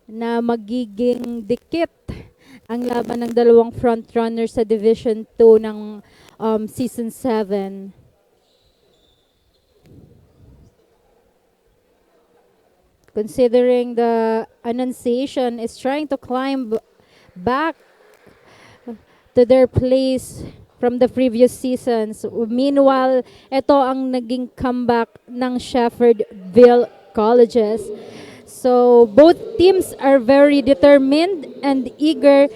na magiging dikit ang laban ng dalawang frontrunner sa Division 2 ng Season 7. Considering the Annunciation is trying to climb back to their place from the previous seasons. Meanwhile, ito ang naging comeback ng Shepherdville Colleges. So, both teams are very determined and eager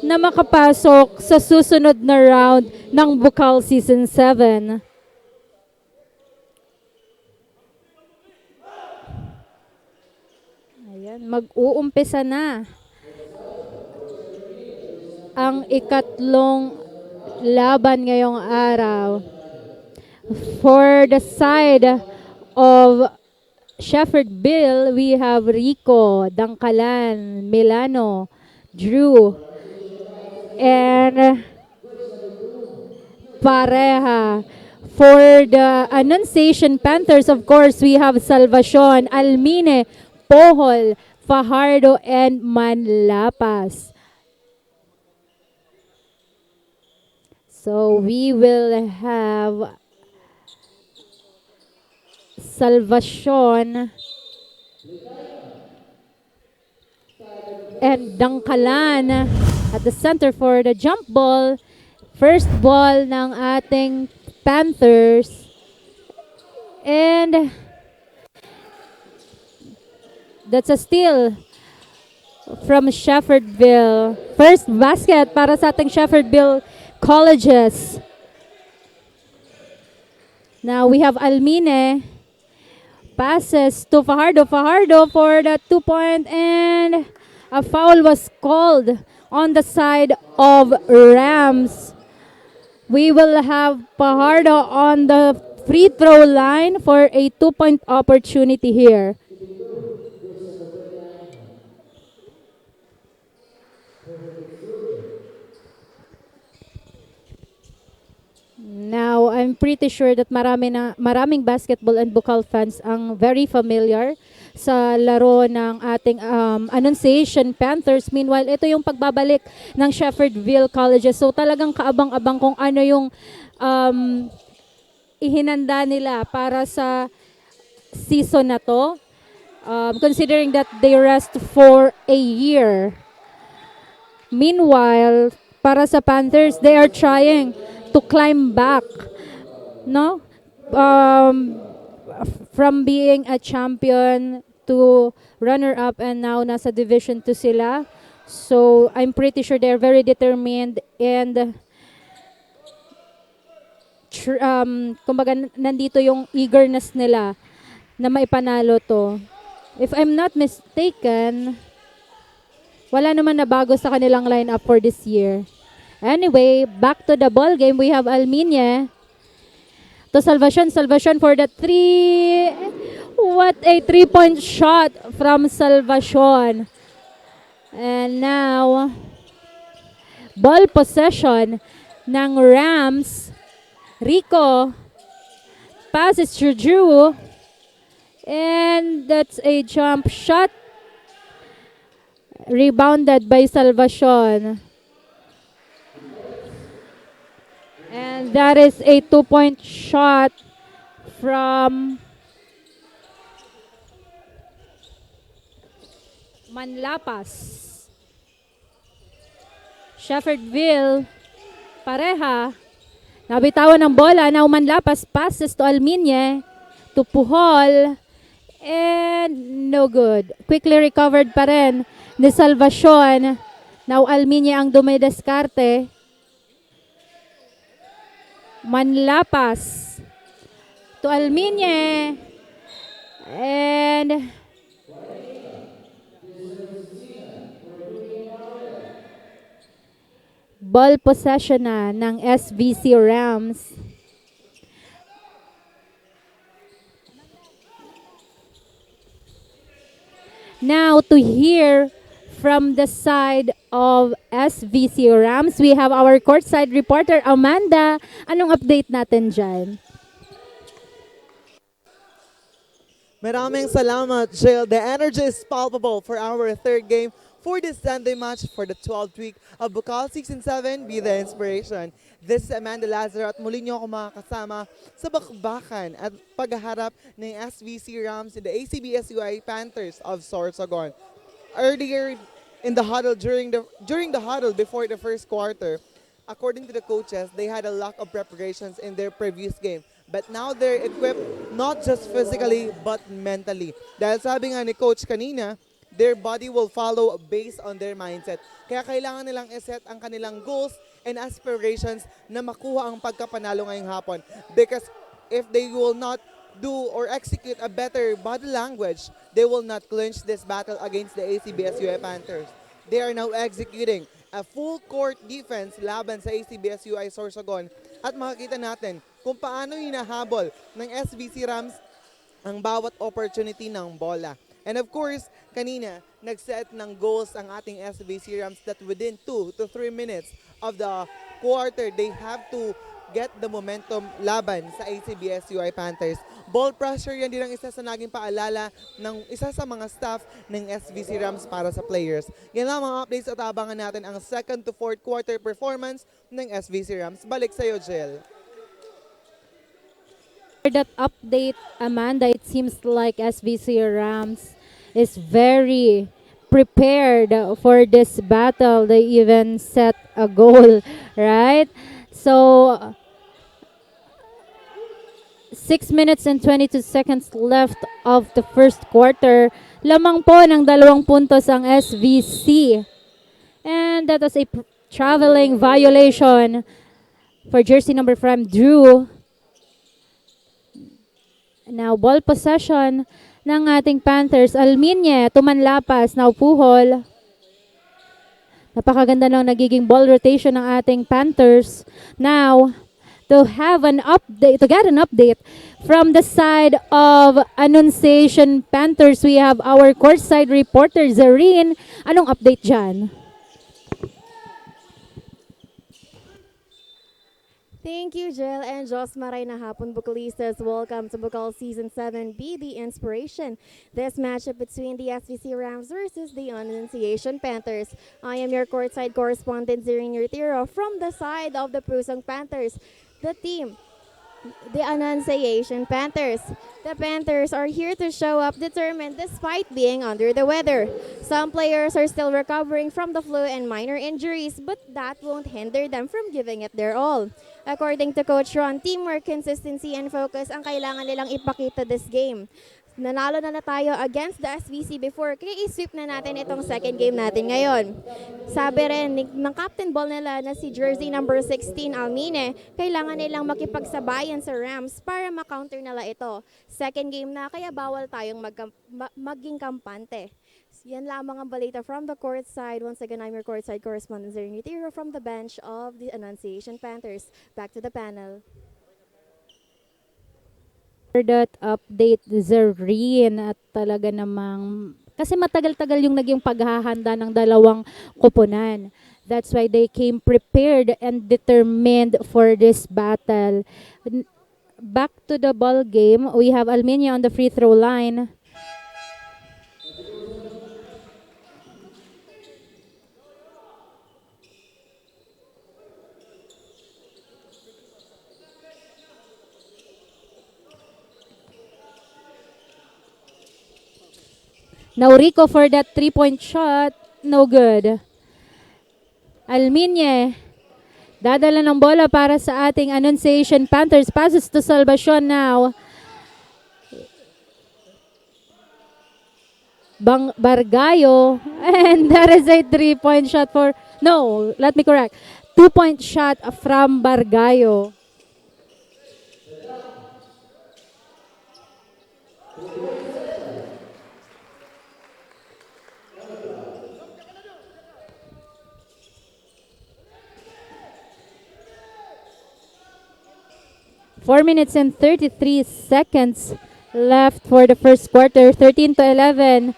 na makapasok sa susunod na round ng BUCAL Season 7. Ayan, mag-uumpisa na ang ikatlong laban ngayong araw. For the side of Shepherdville, we have Rico, Dangkalan, Milano, Drew, and Pareha. For the Annunciation Panthers, of course, we have Salvacion, Almine, Pohol, Fajardo, and Manlapas. So we will have Salvacion and Dangkalan at the center for the jump ball. First ball ng ating Panthers. And that's a steal from Shepherdville. First basket para sa ating Shepherdville Colleges. Now we have Almine. Passes to Fajardo. Fajardo for the 2-point, and a foul was called on the side of Rams. We will have Fajardo on the free throw line for a 2-point opportunity here. Now, I'm pretty sure that maraming basketball and BUCAL fans ang very familiar sa laro ng ating Annunciation Panthers. Meanwhile, ito yung pagbabalik ng Shepherdville Colleges. So talagang kaabang-abang kung ano yung ihinanda nila para sa season na to. Considering that they rest for a year. Meanwhile, para sa Panthers, they are trying to climb back, no? From being a champion to runner-up, and now nasa Division 2 sila. So, I'm pretty sure they're very determined and kumbaga nandito yung eagerness nila na maipanalo to. If I'm not mistaken, wala naman na bago sa kanilang lineup for this year. Anyway, back to the ball game. We have Almine to Salvacion. Salvacion for the 3. What a 3-point shot from Salvacion. And now, ball possession ng Rams. Rico passes to Drew. And that's a jump shot. Rebounded by Salvacion. And that is a 2-point shot from Manlapas. Shepherdville, pareha. Nabitawan ng bola. Now Manlapas passes to Almine, to Puhol. And no good. Quickly recovered pa rin ni Salvacion. Now Almine ang dumidiskarte. Manlapas to Almine, and ball possession na ng SVC Rams. Now to hear from the side of SVC Rams, we have our courtside reporter, Amanda. Anong update natin dyan? Maraming salamat, Jill. The energy is palpable for our third game for this Sunday match for the 12th week of BUCAL Season 7, Be the Inspiration. This is Amanda Lazaro at muli niyo ako makakasama sa bakbakan at paghaharap ng SVC Rams and the ACBSUI Panthers of Sorsogon. Earlier in the huddle during the huddle before the first quarter, according to the coaches, they had a lack of preparations in their previous game. But now they're equipped not just physically but mentally. Dahil sabi nga ni coach kanina, their body will follow based on their mindset. Kaya kailangan nilang iset ang kanilang goals and aspirations na makuha ang pagkapanalo ngayong hapon. Because if they will not do or execute a better body language, they will not clinch this battle against the ACBSUI Panthers. They are now executing a full court defense laban sa ACBSUI Sorsogon at makikita natin kung paano hinahabol ng SVC Rams ang bawat opportunity ng bola. And of course, kanina, nag-set ng goals ang ating SVC Rams that within 2 to 3 minutes of the quarter, they have to get the momentum laban sa ACBSUI Panthers. Ball pressure yan din ang isa sa naging paalala ng isa sa mga staff ng SVC Rams para sa players. Yan lang mga updates at abangan natin ang second to fourth quarter performance ng SVC Rams. Balik sa'yo, Jill. For that update, Amanda, it seems like SVC Rams is very prepared for this battle. They even set a goal, right? So, 6 minutes and 22 seconds left of the first quarter. Lamang po ng 2 puntos ang SVC. And that was a traveling violation for jersey number from Drew. Now, ball possession ng ating Panthers. Alminye, tumanlapas, now Puhol. Napakaganda ng nagiging ball rotation ng ating Panthers. Now, to get an update from the side of Annunciation Panthers, we have our courtside reporter, Zareen. Anong update dyan? Thank you, Jill and Jos Maray na hapon, Bucalistas. Welcome to Bucal Season 7, Be the Inspiration. This matchup between the SVC Rams versus the Annunciation Panthers. I am your courtside correspondent, Zirin Yurtiro, from the side of the Pusong Panthers. The team, the Annunciation Panthers. The Panthers are here to show up determined despite being under the weather. Some players are still recovering from the flu and minor injuries, but that won't hinder them from giving it their all. According to Coach Ron, teamwork, consistency, and focus ang kailangan nilang ipakita this game. Nanalo na tayo against the SVC before, kaya i-sweep na natin itong second game natin ngayon. Sabi rin ng captain ball nila na si jersey number 16 Almine, kailangan nilang makipagsabayan sa Rams para ma-counter nila ito. Second game na, kaya bawal tayong maging kampante. Yan lamang ang balita from the court side. Once again, I'm your courtside correspondent, Zerin Utiro, from the bench of the Annunciation Panthers. Back to the panel. For that update, Zareen, at talaga namang, kasi matagal-tagal yung naging paghahanda ng dalawang koponan. That's why they came prepared and determined for this battle. Back to the ball game, we have Alminia on the free throw line. Now Rico for that 3-point shot, no good. Alminye, dadala ng bola para sa ating Annunciation Panthers. Passes to Salvacion now. Bargayo, and that is a 3-point shot for, no, let me correct. 2-point shot from Bargayo. Four minutes and 33 seconds left for the first quarter. 13-11.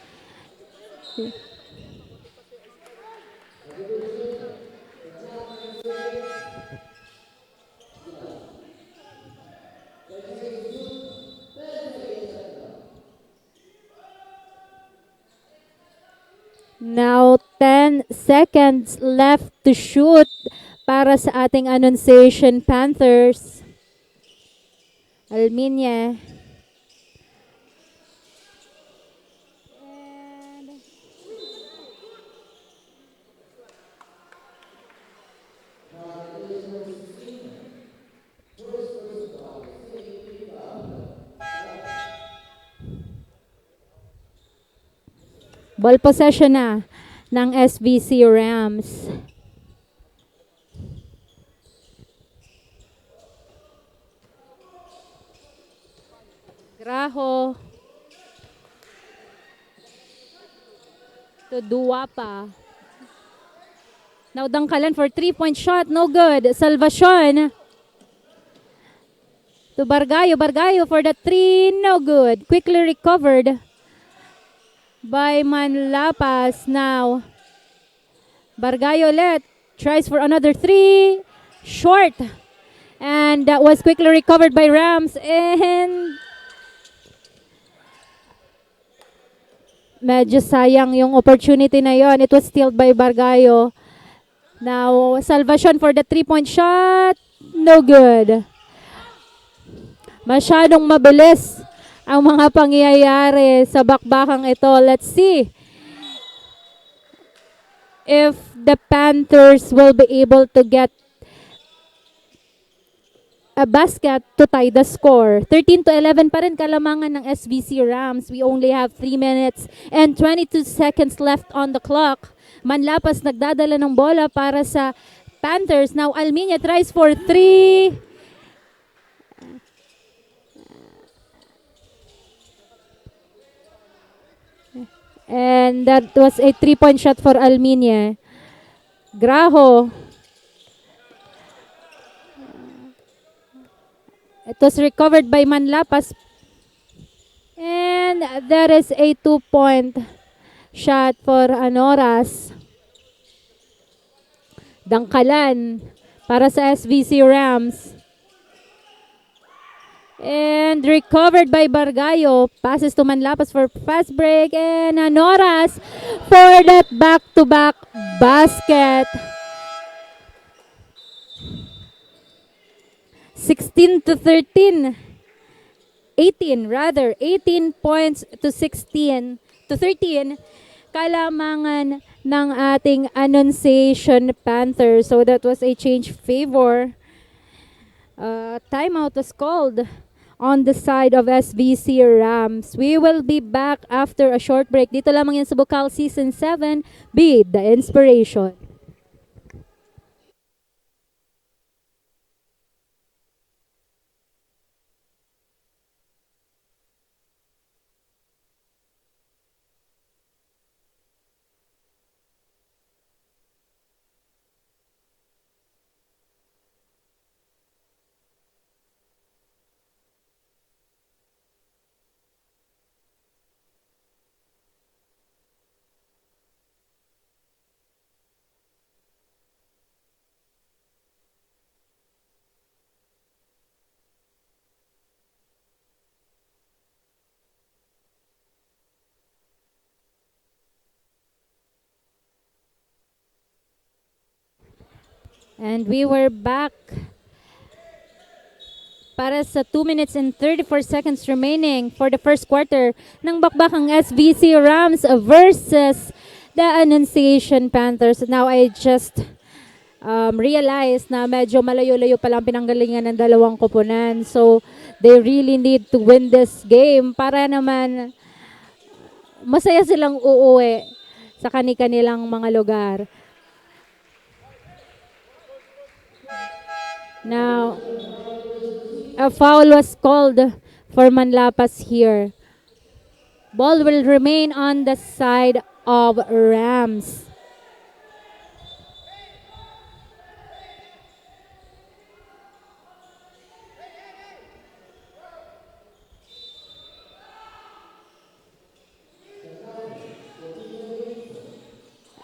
Now, 10 seconds left to shoot para sa ating Annunciation Panthers. Alminya. Ball possession na ng SVC Rams. Graho to Duwapa. Now Dangkalan for 3-point shot. No good. Salvacion to Bargayo. Bargayo for the 3. No good. Quickly recovered by Manlapas. Now Bargayo tries for another 3. Short. And that was quickly recovered by Rams. And medyo sayang yung opportunity na yon. It was stealed by Bargayo. Now, Salvacion for the 3-point shot. No good. Masyadong mabilis ang mga pangyayari sa bakbakang ito. Let's see if the Panthers will be able to get a basket to tie the score. 13-11 pa rin kalamangan ng SVC Rams. We only have 3 minutes and 22 seconds left on the clock. Manlapas nagdadala ng bola para sa Panthers. Now Alminya tries for 3. And that was a 3-point shot for Alminya. Graho. It was recovered by Manlapas. And there is a 2-point shot for Anoras. Dangkalan para sa SVC Rams. And recovered by Bargayo. Passes to Manlapas for fast break. And Anoras for that back-to-back basket. 16-13. 18 points to 16 to 13 kalamangan ng ating Annunciation Panthers. So that was a change favor. Timeout was called on the side of SVC Rams. We will be back after a short break. Dito lamang yan sa BUCAL Season 7. Be the inspiration. And we were back para sa 2 minutes and 34 seconds remaining for the first quarter ng bakbakang SVC Rams versus the Annunciation Panthers. Now I just realized na medyo malayo-layo palang pinanggalingan ng dalawang koponan. So they really need to win this game para naman masaya silang uuwi sa kani-kanilang mga lugar. Now, a foul was called for Manlapas here. Ball will remain on the side of Rams.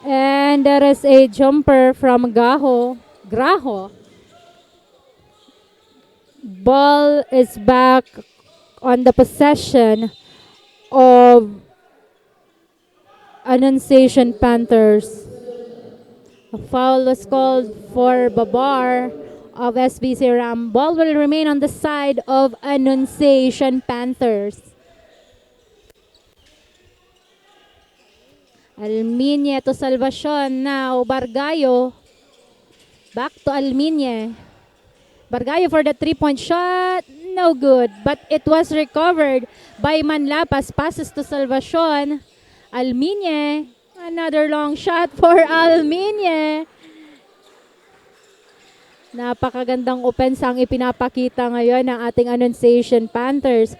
And there is a jumper from Graho. Ball is back on the possession of Annunciation Panthers. A foul was called for Babar of SVC Ram. Ball will remain on the side of Annunciation Panthers. Alminye to Salvacion. Now Bargayo. Back to Alminye. Bargayo for the 3-point shot. No good. But it was recovered by Manlapas. Passes to Salvacion. Alminye. Another long shot for Alminye. Napakagandang offense ang ipinapakita ngayon ng ating Annunciation Panthers.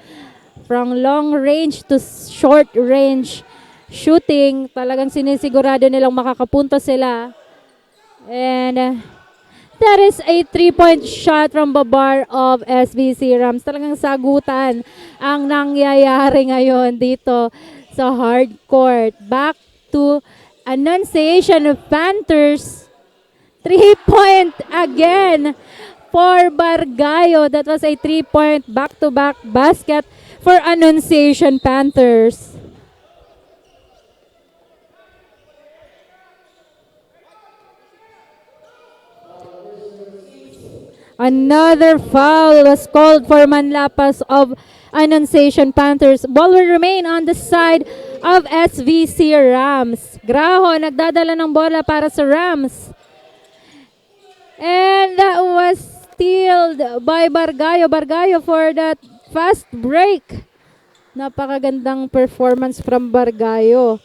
From long range to short range shooting, talagang sinisigurado nilang makakapunta sila. And that is a 3-point shot from Babar of SVC Rams. Talagang sagutan ang nangyayari ngayon dito sa hard court. Back to Annunciation of Panthers. 3-point again for Bargayo. That was a 3-point back-to-back basket for Annunciation Panthers. Another foul was called for Manlapas of Annunciation Panthers. Ball will remain on the side of SVC Rams. Graho nagdadala ng bola para sa Rams. And that was stealed by Bargayo. Bargayo for that fast break. Napakagandang performance from Bargayo.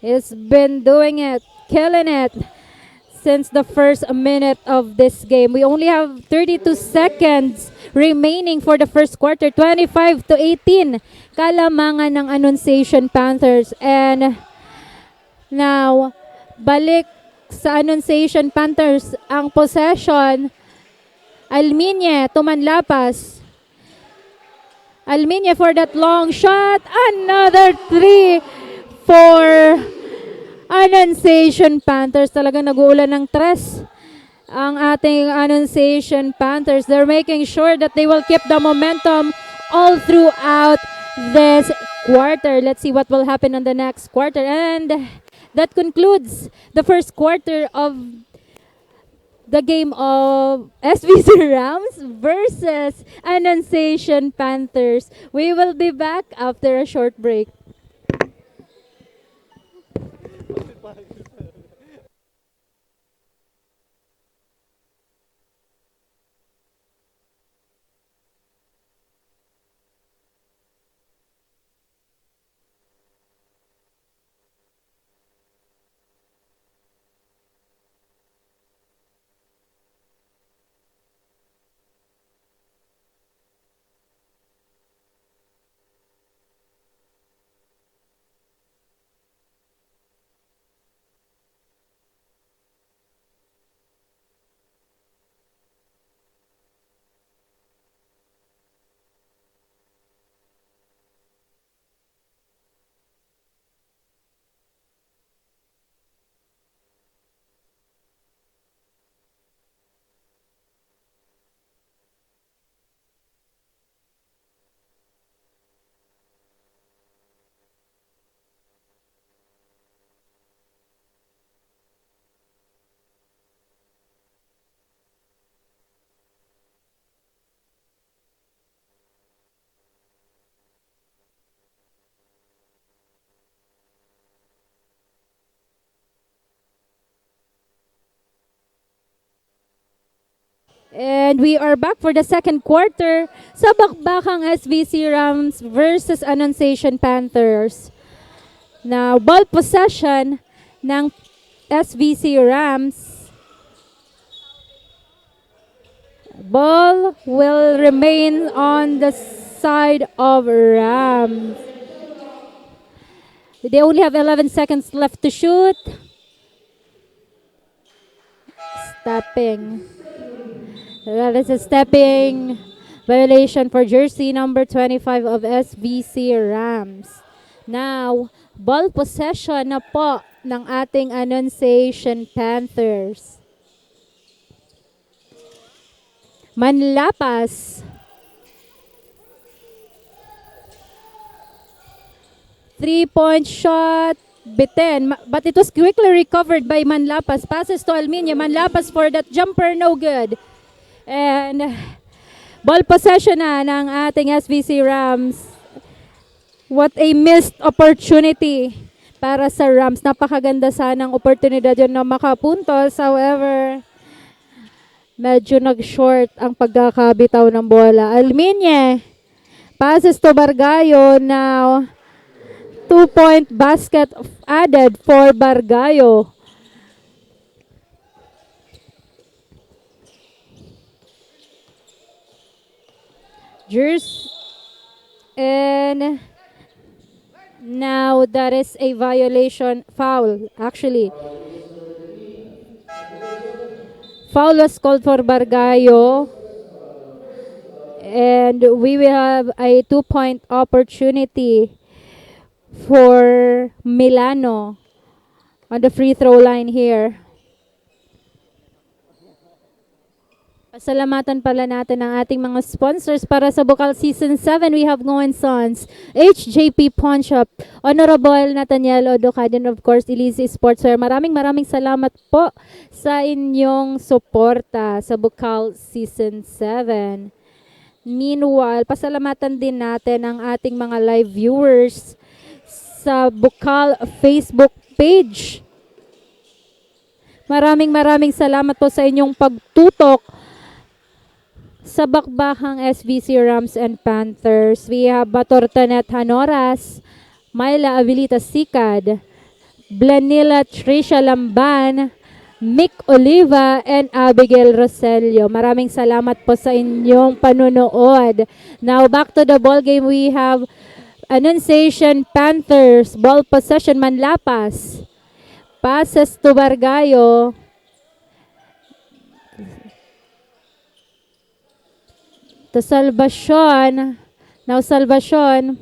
He's been doing it, killing it since the first minute of this game. We only have 32 seconds remaining for the first quarter. 25-18. Kalamangan ng Annunciation Panthers. And now, balik sa Annunciation Panthers ang possession. Alminye to Manlapas. Alminye for that long shot. Another 3 for Annunciation Panthers. Talagang nag-uulan ng tres ang ating Annunciation Panthers. They're making sure that they will keep the momentum all throughout this quarter. Let's see what will happen in the next quarter. And that concludes the first quarter of the game of SVC Rams versus Annunciation Panthers. We will be back after a short break. And we are back for the second quarter sa bakbakang SVC Rams versus Annunciation Panthers. Now, ball possession ng SVC Rams. Ball will remain on the side of Rams. They only have 11 seconds left to shoot. Stepping. That is a stepping violation for jersey number 25 of SVC Rams. Now, ball possession na po ng ating Annunciation Panthers. Manlapas. 3-point shot. Bitten, but it was quickly recovered by Manlapas. Passes to Alminia. Manlapas for that jumper, no good. And ball possession na ng ating SVC Rams. What a missed opportunity para sa Rams. Napakaganda sanang oportunidad yun na makapuntos. However, medyo nag-short ang pagkakabitaw ng bola. Alminia passes to Bargayo now. 2-point basket added for Bargayo. Jers. And now that is a violation foul actually. Foul was called for Bargayo. And we will have a 2-point opportunity for Milano on the free throw line here. Pasalamatan pala natin ang ating mga sponsors para sa BUCAL Season 7. We have Ngoan Sons, HJP Pawn Shop, Honorable Nathaniel Odocad, and of course, Elise Sportswear. Maraming salamat po sa inyong suporta sa BUCAL Season 7. Meanwhile, pasalamatan din natin ang ating mga live viewers sa BUCAL Facebook page. Maraming salamat po sa inyong pagtutok sa bakbakang SVC Rams and Panthers. We have Batortanet Hanoras, Myla Avilita Sikad, Blanila Tricia Lamban, Mick Oliva, and Abigail Roselio. Maraming salamat po sa inyong panunood. Now back to the ball game. We have Annunciation Panthers, ball possession Manlapas. Passes to Bargayo. To Salvacion. Now Salvacion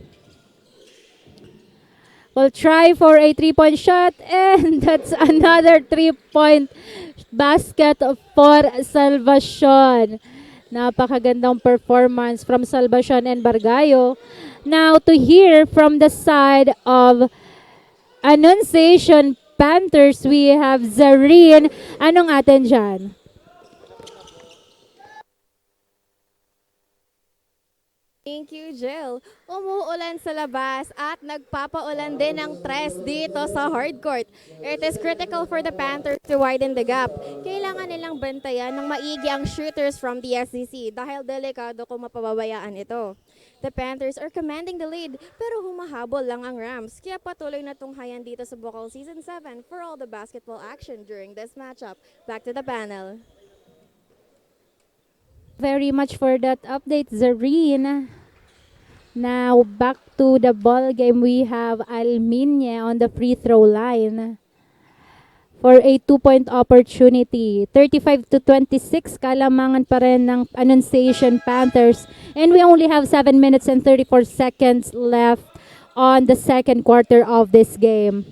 will try for a 3-point shot, and that's another 3-point basket for Salvacion. Napakagandang performance from Salvacion and Bargayo. Now to hear from the side of Annunciation Panthers, we have Zareen. Anong atin dyan? Thank you, Jill. Umuulan sa labas at nagpapaulan din ng tres dito sa hardcourt. It is critical for the Panthers to widen the gap. Kailangan nilang bantayan ng maigi ang shooters from the SVC dahil delikado kung mapababayaan ito. The Panthers are commanding the lead pero humahabol lang ang Rams. Kaya patuloy na tunghayan dito sa BUCAL Season 7 for all the basketball action during this matchup. Back to the panel. Very much for that update, Zareen. Now back to the ball game. We have Alminia on the free throw line for a 2-point opportunity. 35-26, kalamangan pa rin ng Annunciation Panthers. And we only have 7 minutes and 34 seconds left on the second quarter of this game.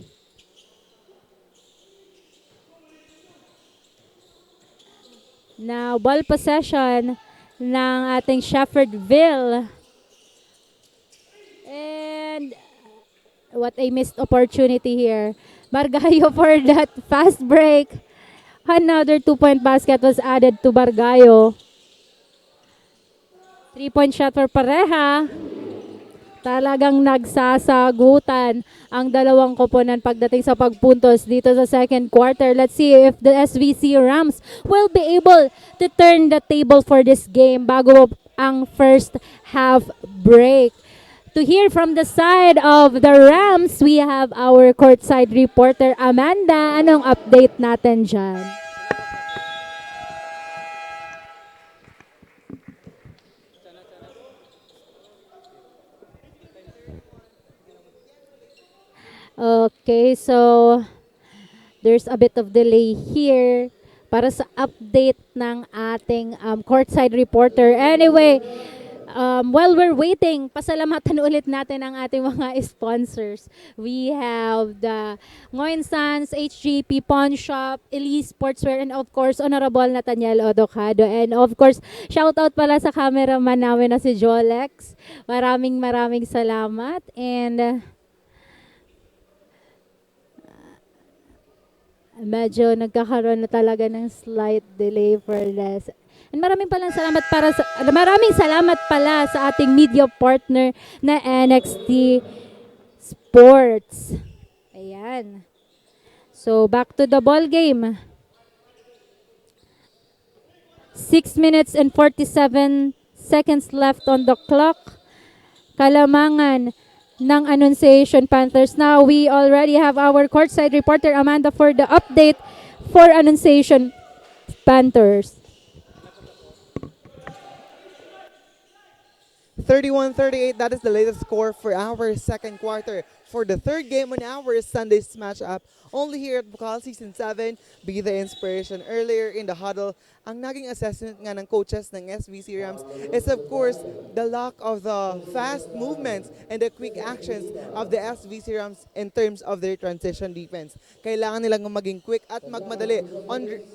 Now, ball possession ng ating Shepherdville. And what a missed opportunity here. Bargayo for that fast break. Another 2-point basket was added to Bargayo. 3-point shot for pareha. Talagang nagsasagutan ang dalawang koponan pagdating sa pagpuntos dito sa second quarter. Let's see if the SVC Rams will be able to turn the table for this game bago ang first half break. To hear from the side of the Rams, we have our courtside reporter Amanda. Anong update natin dyan? Okay, so there's a bit of delay here para sa update ng ating courtside reporter. Anyway, while we're waiting, pasalamatan ulit natin ang ating mga sponsors. We have the Ngoan Sons, HGP Pawn Shop, Elise Sportswear, and of course, Honorable Nathaniel Odocado. And of course, shoutout pala sa cameraman namin na si Jolex. Maraming salamat. And medyo nagkakaroon na talaga ng slight delay for this. And maraming salamat pala sa ating media partner na NXT Sports. Ayan. So, back to the ball game. 6 minutes and 47 seconds left on the clock. Kalamangan ng Annunciation Panthers. Now, we already have our courtside reporter, Amanda, for the update for Annunciation Panthers. 31-38, that is the latest score for our second quarter. For the third game on our Sunday's matchup, only here at BUCAL Season 7, be the inspiration. Earlier in the huddle, ang naging assessment nga ng coaches ng SVC Rams is of course the lack of the fast movements and the quick actions of the SVC Rams in terms of their transition defense. Kailangan nilang maging quick at magmadali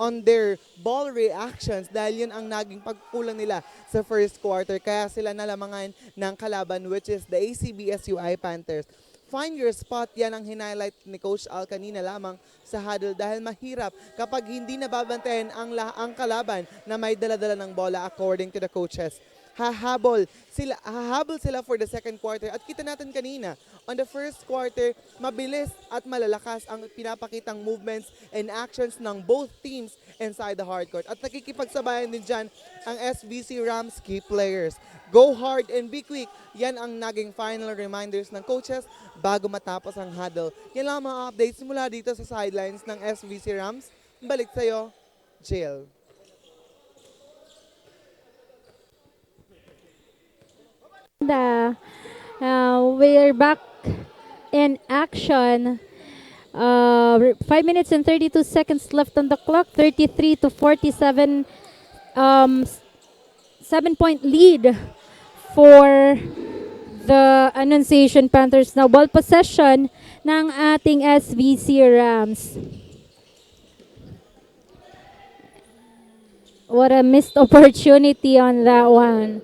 on their ball reactions dahil yun ang naging pagkulang nila sa first quarter. Kaya sila nalamangan ng kalaban which is the ACBSUI Panthers. Find your spot, yan ang hinighlight ni Coach Al kanina lamang sa huddle dahil mahirap kapag hindi nababantayan ang kalaban na may dala-dala ng bola according to the coaches. Hahabol sila for the second quarter at kita natin kanina on the first quarter mabilis at malalakas ang pinapakitang movements and actions ng both teams inside the hardcourt at nakikipagsabayan din dyan ang SVC Rams key players. Go hard and be quick, yan ang naging final reminders ng coaches bago matapos ang huddle. Yan lang mga updates mula dito sa sidelines ng SVC Rams. Balik sa'yo, Jill. We're back in action. 5 minutes and 32 seconds left on the clock. 33-47. 7-point lead for the Annunciation Panthers. Now, ball possession ng ating SVC Rams. What a missed opportunity on that one.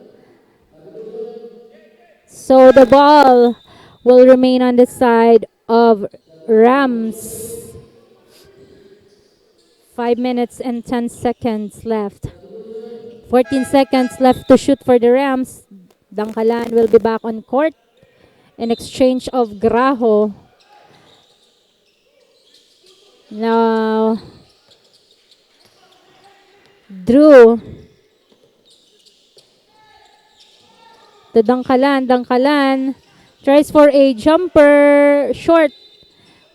So the ball will remain on the side of Rams. 5 minutes and 10 seconds left. 14 seconds left to shoot for the Rams. Dangkalan will be back on court in exchange of Graho. Now, Drew to Dangkalan. Dangkalan tries for a jumper, short.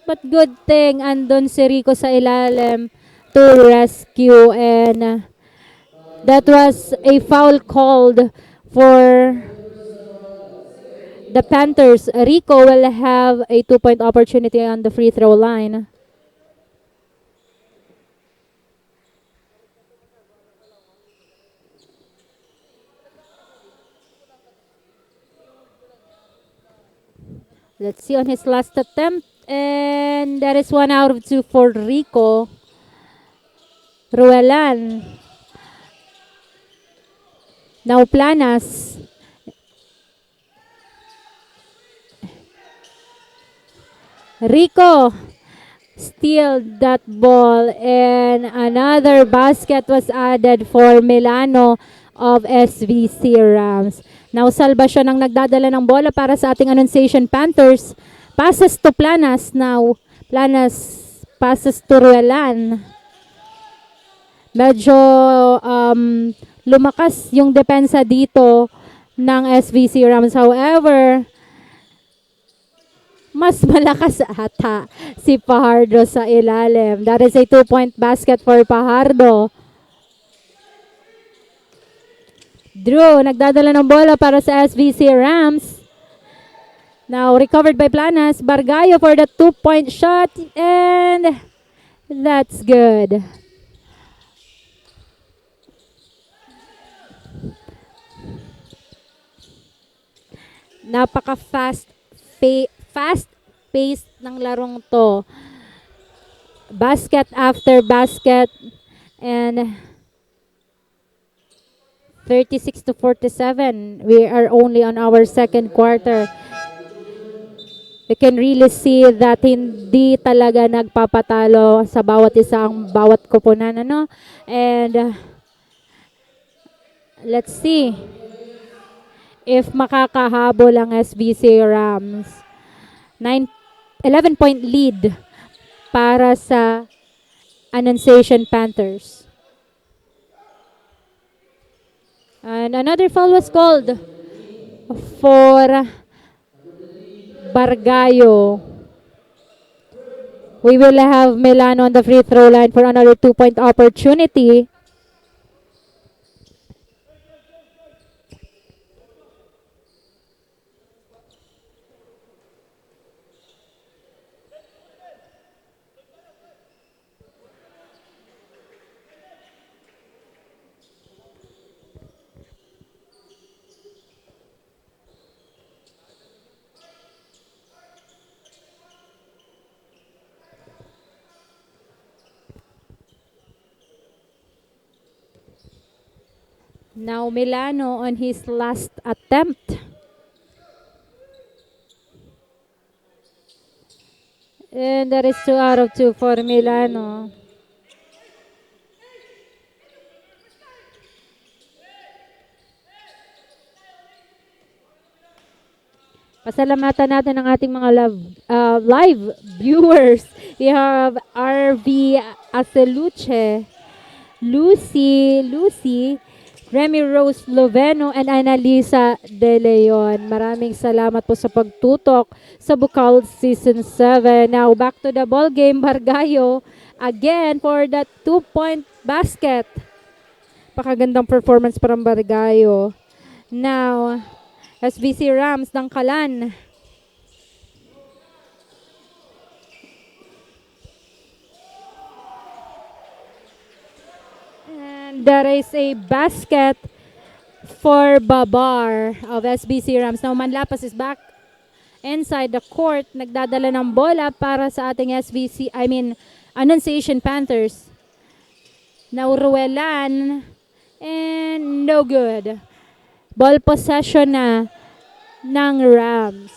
But good thing andon si Rico sa ilalim to rescue, and that was a foul called for the Panthers. Rico will have a 2-point opportunity on the free throw line. Let's see on his last attempt. And that is 1 out of 2 for Rico. Ruelan. Now Planas. Rico steal that ball, and another basket was added for Milano of SVC Rams. Now Salva siya nang nagdadala ng bola para sa ating Annunciation Panthers. Passes to Planas now. Planas passes to Ruelan. Medyo lumakas yung depensa dito ng SVC Rams. However, mas malakas ata si Pajardo sa ilalim. That is a 2-point basket for Pajardo. Drew, nagdadala ng bola para sa SVC Rams. Now, recovered by Planas. Bargayo for the 2-point shot. And that's good. Napaka-fast pace ng larong to. Basket after basket. And 36-47. We are only on our second quarter. We can really see that hindi talaga nagpapatalo sa bawat isa ang bawat koponan, ano? And let's see if makakahabol ang SVC Rams. 11-point lead para sa Annunciation Panthers. And another foul was called for Bargayo. We will have Milano on the free throw line for another 2-point opportunity. Now Milano on his last attempt. And that is 2 out of 2 for Milano. Pasalamatan natin ang ating mga live viewers. We have RV Aceluche, Lucy, Remy Rose Loveno, and Annalisa De Leon. Maraming salamat po sa pagtutok sa BUCAL Season 7. Now, back to the ball game. Bargayo again for that 2-point basket. Pakagandang performance para Bargayo. Now, SVC Rams ng Kalan. And there is a basket for Babar of SVC Rams. Now Manlapas is back inside the court. Nagdadala ng bola para sa ating Annunciation Panthers. Now Ruelan. And no good. Ball possession na ng Rams.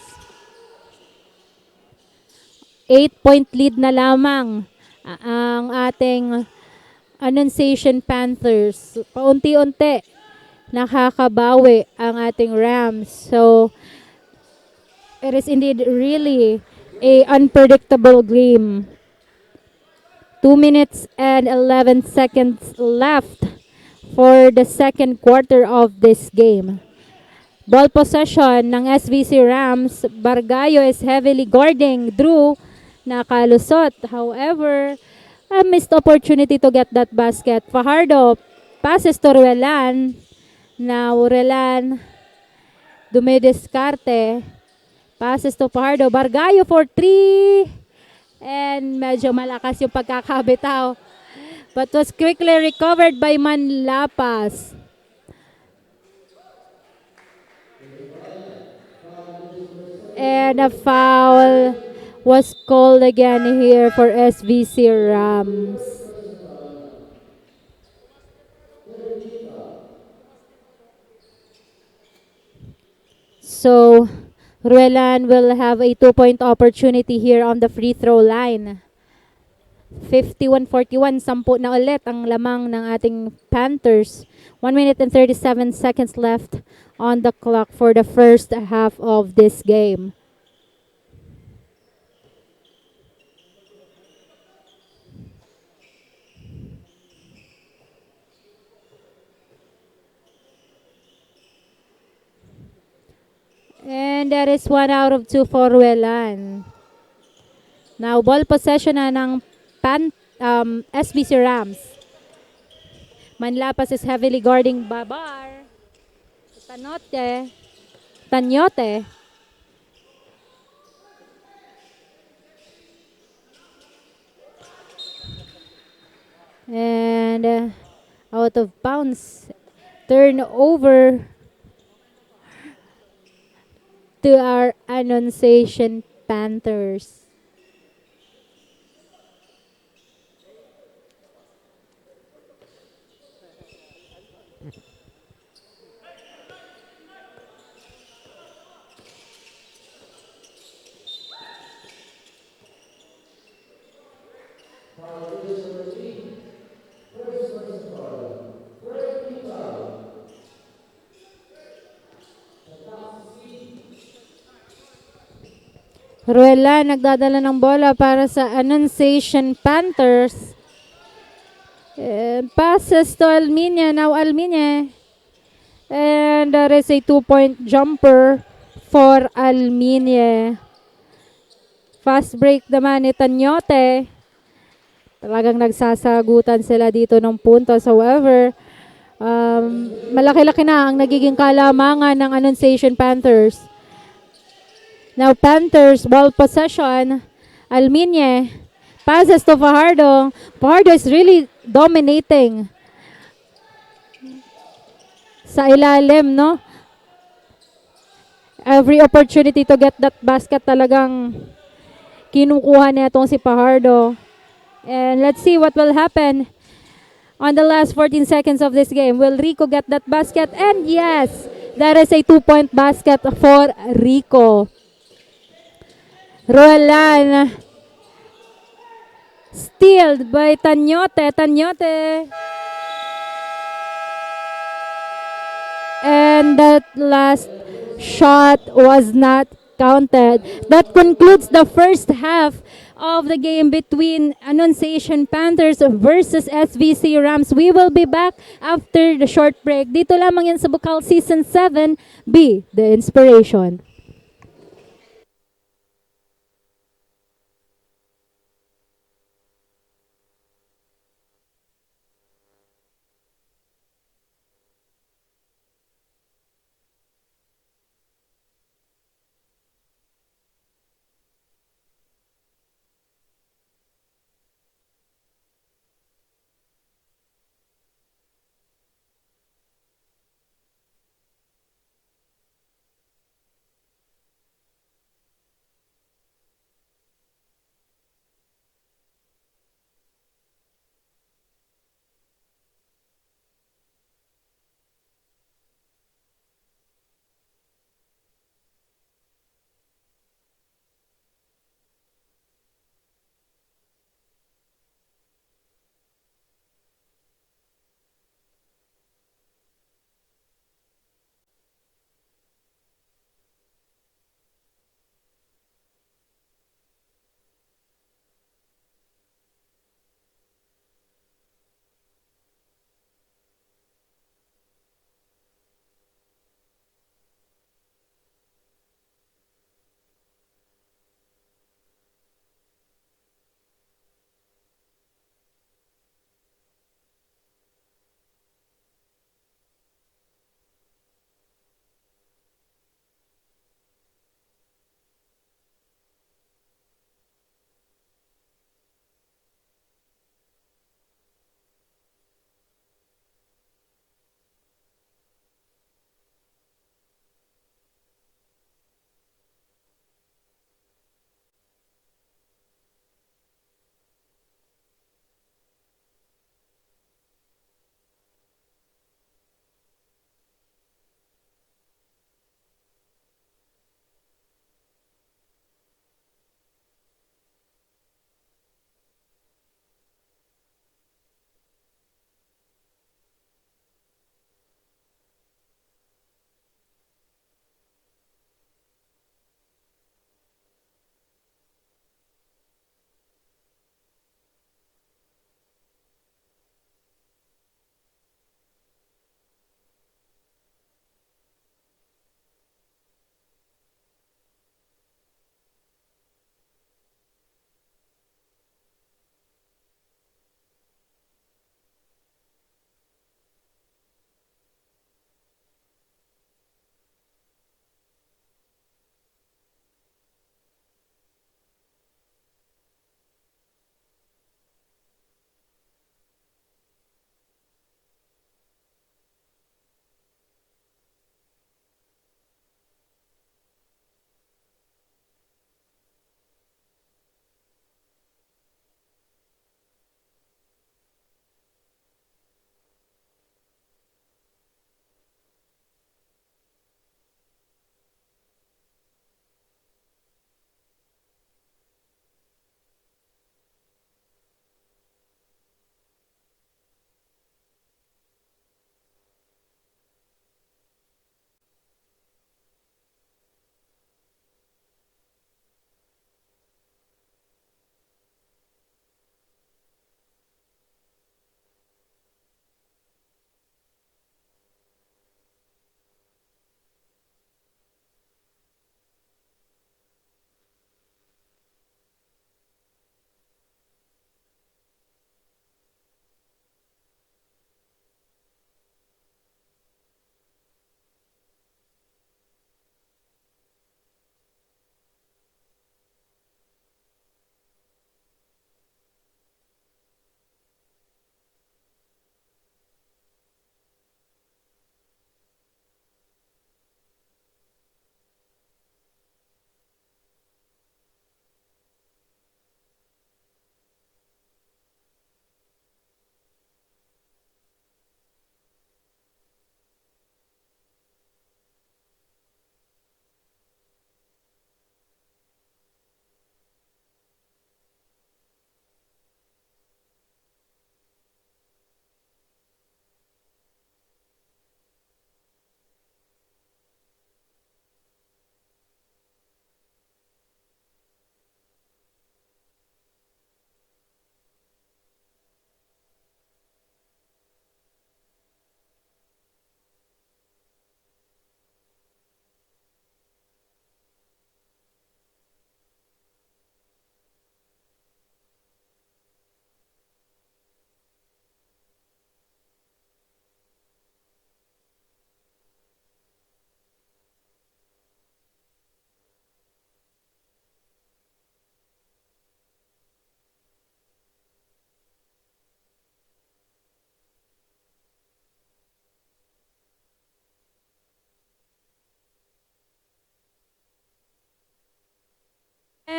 8-point lead na lamang ang ating Annunciation Panthers. Paunti-unti nakakabawi ang ating Rams. So, it is indeed really a unpredictable game. 2 minutes and 11 seconds left for the second quarter of this game. Ball possession ng SVC Rams. Bargayo is heavily guarding Drew. Nakalusot. However, a missed opportunity to get that basket. Fajardo passes to Ruelan. Now Ruelan dumidiskarte. Passes to Fajardo. Bargayo for 3. And medyo malakas yung pagkakabitaw. But was quickly recovered by Manlapas. And a foul was called again here for SVC Rams. So, Ruelan will have a 2-point opportunity here on the free throw line. 51-41, 10 na ulit ang lamang ng ating Panthers. 1 minute and 37 seconds left on the clock for the first half of this game. And that is 1 out of 2 for Ruelan. Now, ball possession na ng SVC Rams. Manlapas is heavily guarding Babar. Tanyote. And out of bounds. Turnover to our Annunciation Panthers. Ruela nagdadala ng bola para sa Annunciation Panthers. And passes to Alminia. Now Alminia. And there is a 2-point jumper for Alminia. Fast break naman ni Tanyote. Talagang nagsasagutan sila dito ng puntos. However, malaki-laki na ang nagiging kalamangan ng Annunciation Panthers. Now Panthers, ball possession. Alminie. Passes to Fajardo. Fajardo is really dominating sa ilalim, no? Every opportunity to get that basket talagang kinukuha niya itong si Fajardo. And let's see what will happen on the last 14 seconds of this game. Will Rico get that basket? And yes, that is a 2-point basket for Rico. Roland stealed by Tanyote. And that last shot was not counted. That concludes the first half of the game between Annunciation Panthers versus SVC Rams. We will be back after the short break. Dito lamang yan sa BUCAL Season 7, Be the Inspiration.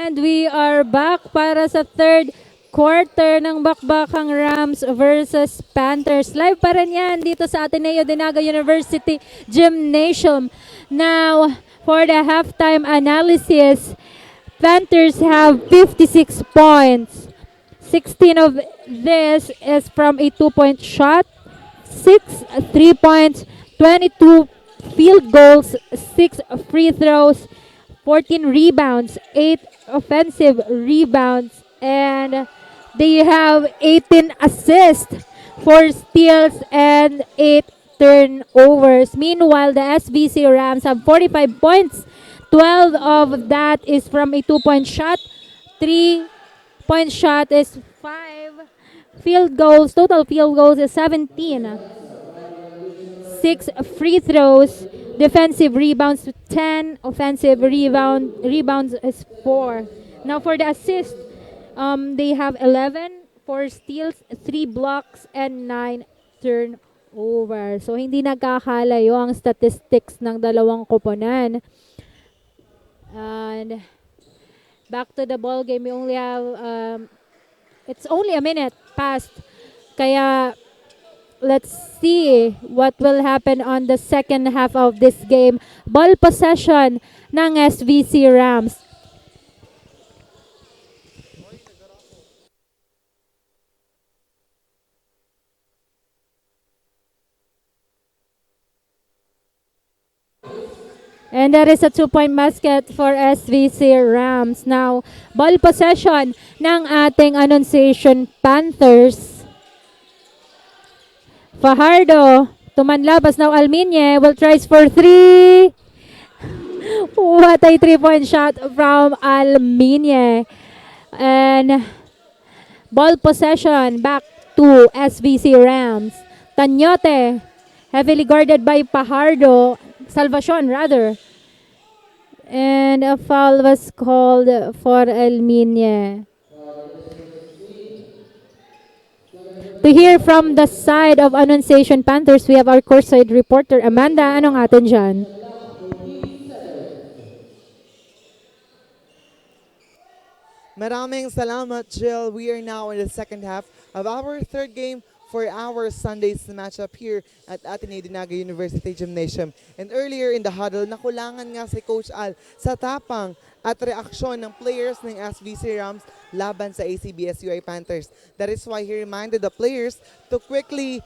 And we are back para sa third quarter ng Bakbakang Rams versus Panthers. Live pa rin yan dito sa Ateneo Dinaga University Gymnasium. Now, for the halftime analysis, Panthers have 56 points. 16 of this is from a 2-point shot, 6 3 points, 22 field goals, 6 free throws, 14 rebounds, 8 offensive rebounds, and they have 18 assists, 4 steals, and 8 turnovers. Meanwhile, the SVC Rams have 45 points. 12 of that is from a 2-point shot, 3-point shot is 5 field goals. Total field goals is 17. 6 free throws, defensive rebounds 10, offensive rebounds is 4. Now for the assist, they have 11, 4 steals, 3 blocks, and 9 turnovers. So hindi nagkakalayo ang statistics ng dalawang koponan. And back to the ball game, we only have it's only a minute past. Kaya let's see what will happen on the second half of this game. Ball possession ng SVC Rams. And that is a 2-point basket for SVC Rams. Now, ball possession ng ating Annunciation Panthers. Fajardo, tumanlabas now Alminye will tries for 3. What a 3-point shot from Alminye. And ball possession back to SVC Rams. Tanyote, heavily guarded by Fajardo. Salvacion rather. And a foul was called for Alminye. To hear from the side of Annunciation Panthers, we have our courtside reporter, Amanda. Anong atin dyan? Maraming salamat, Jill. We are now in the second half of our third game for our Sunday's matchup here at Ateneo Dinaga University Gymnasium. And earlier in the huddle, nakulangan nga si Coach Al sa tapang at reaksyon ng players ng SVC Rams laban sa ACBSUI Panthers. That is why he reminded the players to quickly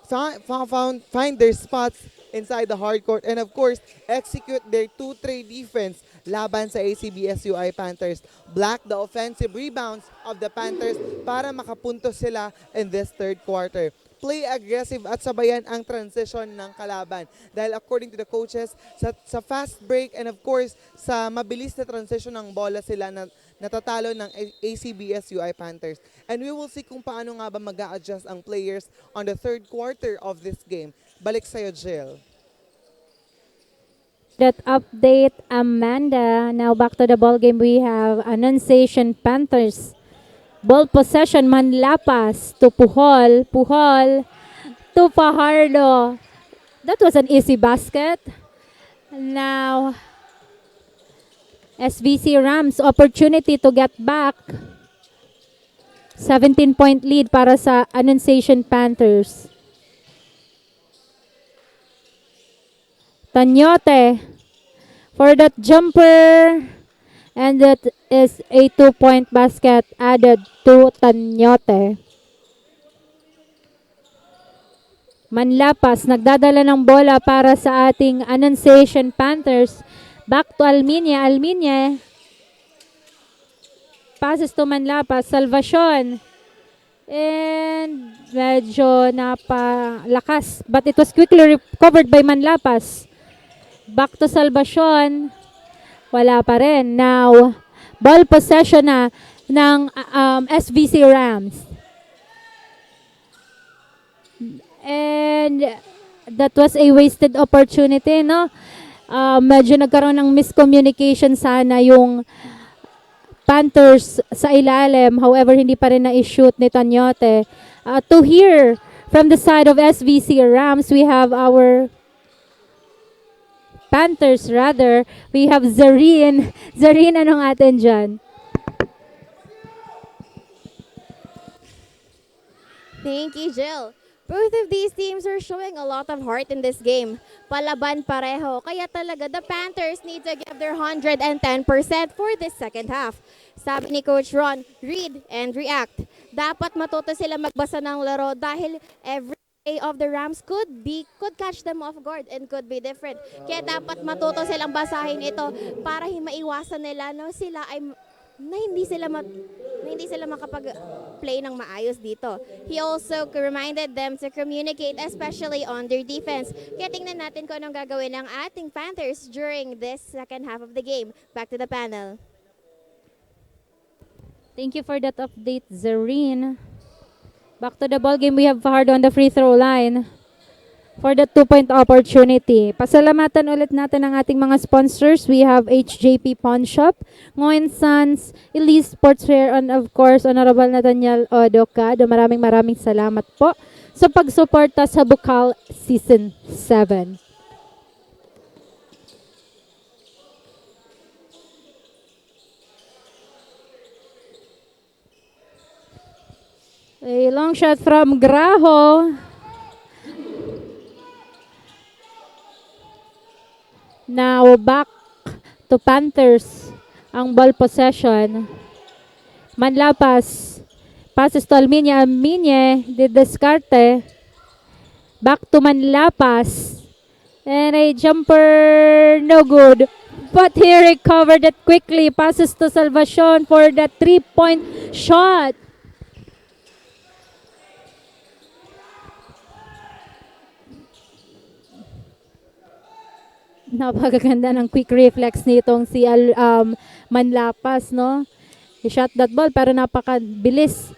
find their spots inside the hardcourt and of course execute their 2-3 defense laban sa ACBSUI Panthers. Block the offensive rebounds of the Panthers para makapunto sila in this third quarter. Play aggressive at sabayan ang transition ng kalaban. Dahil according to the coaches, sa fast break and of course sa mabilis na transition ng bola sila na natatalo ng ACBSUI Panthers. And we will see kung paano nga ba mag-a-adjust ang players on the third quarter of this game. Balik sa'yo, Jill. That update, Amanda. Now back to the ball game. We have Annunciation Panthers. Ball possession, Manlapas to Puhol. Puhol to Fajardo. That was an easy basket. Now, SVC Rams, opportunity to get back. 17-point lead para sa Annunciation Panthers. Tanyote for that jumper, and that is a 2-point basket added to Tanyote. Manlapas nagdadala ng bola para sa ating Annunciation Panthers. Back to Alminye. Alminye passes to Manlapas. Salvacion. And medyo napalakas, but it was quickly recovered by Manlapas. Back to Salvacion. Wala pa rin. Now, ball possession na ng SVC Rams. And that was a wasted opportunity, no? Medyo nagkaroon ng miscommunication sana yung Panthers sa ilalim. However, hindi pa rin na-shoot ni Tanyote. To hear from the side of SVC Rams, we have our Panthers rather. We have Zareen. Zareen, anong atin dyan? Thank you, Jill. Both of these teams are showing a lot of heart in this game. Palaban pareho. Kaya talaga, the Panthers need to give their 110% for this second half. Sabi ni Coach Ron, read and react. Dapat matuto sila magbasa ng laro dahil every play of the Rams could catch them off guard and could be different. Kaya dapat matuto silang basahin ito para maiwasan nila na hindi sila makapag-play ng maayos dito. He also reminded them to communicate, especially on their defense. Kaya tingnan natin kung anong gagawin ng ating Panthers during this second half of the game. Back to the panel. Thank you for that update, Zareen. Back to the ball game, we have Fajardo on the free throw line for the 2-point opportunity. Pasalamatan ulit natin ang ating mga sponsors. We have HJP Pawn Shop, Ngoyen Sons, Elise Sportswear, and of course, Honorable Nathaniel Odocado. Maraming salamat po sa pagsuporta sa BUCAL Season 7. A long shot from Graho. Now back to Panthers ang ball possession. Manlapas. Passes to Alminya. Alminya didiskarte. Back to Manlapas. And a jumper, no good. But he recovered it quickly. Passes to Salvacion for the 3-point shot. Napakaganda ng quick reflex nitong si Manlapas, no? He shot that ball pero napakabilis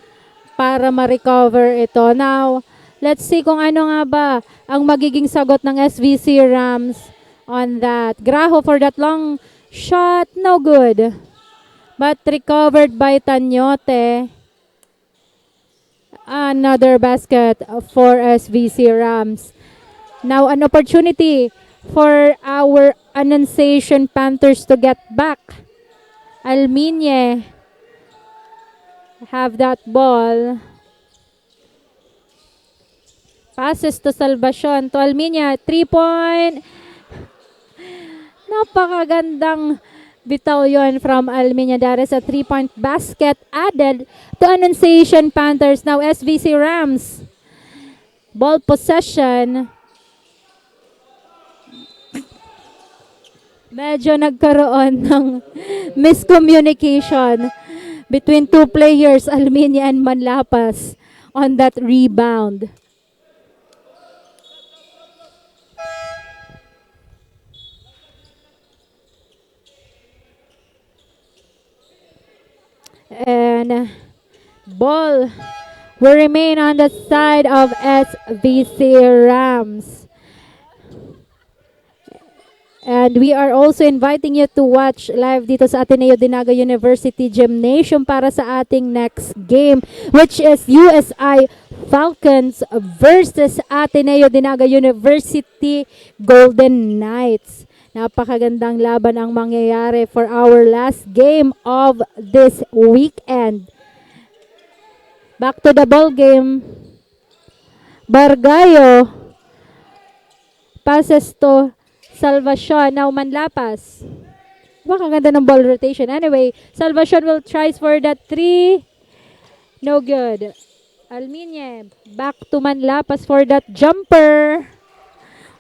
para ma-recover ito. Now, let's see kung ano nga ba ang magiging sagot ng SVC Rams on that. Graho for that long shot, no good. But recovered by Tanyote. Another basket for SVC Rams. Now, an opportunity for our Annunciation Panthers to get back. Alminye have that ball. Passes to Salvacion. To Alminya. 3-point. Napakagandang bitaw yun from Alminya. That is a 3-point basket added to Annunciation Panthers. Now SVC Rams. Ball possession. Medyo nagkaroon ng miscommunication between two players, Alminya and Manlapas, on that rebound. And ball will remain on the side of SVC Rams. And we are also inviting you to watch live dito sa Ateneo Dinaga University Gymnasium para sa ating next game, which is USI Falcons versus Ateneo Dinaga University Golden Knights. Napakagandang laban ang mangyayari for our last game of this weekend. Back to the ball game. Bargayo passes to Salvacion. Now Manlapas. Napakaganda ng ball rotation. Anyway, Salvacion will try for that 3. No good. Alminye. Back to Manlapas for that jumper.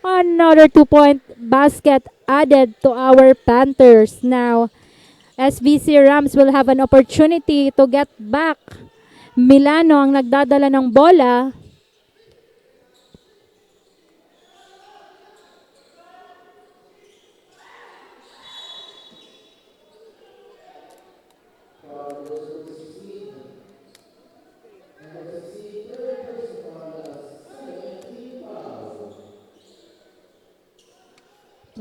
Another 2-point basket added to our Panthers. Now, SVC Rams will have an opportunity to get back. Milano ang nagdadala ng bola.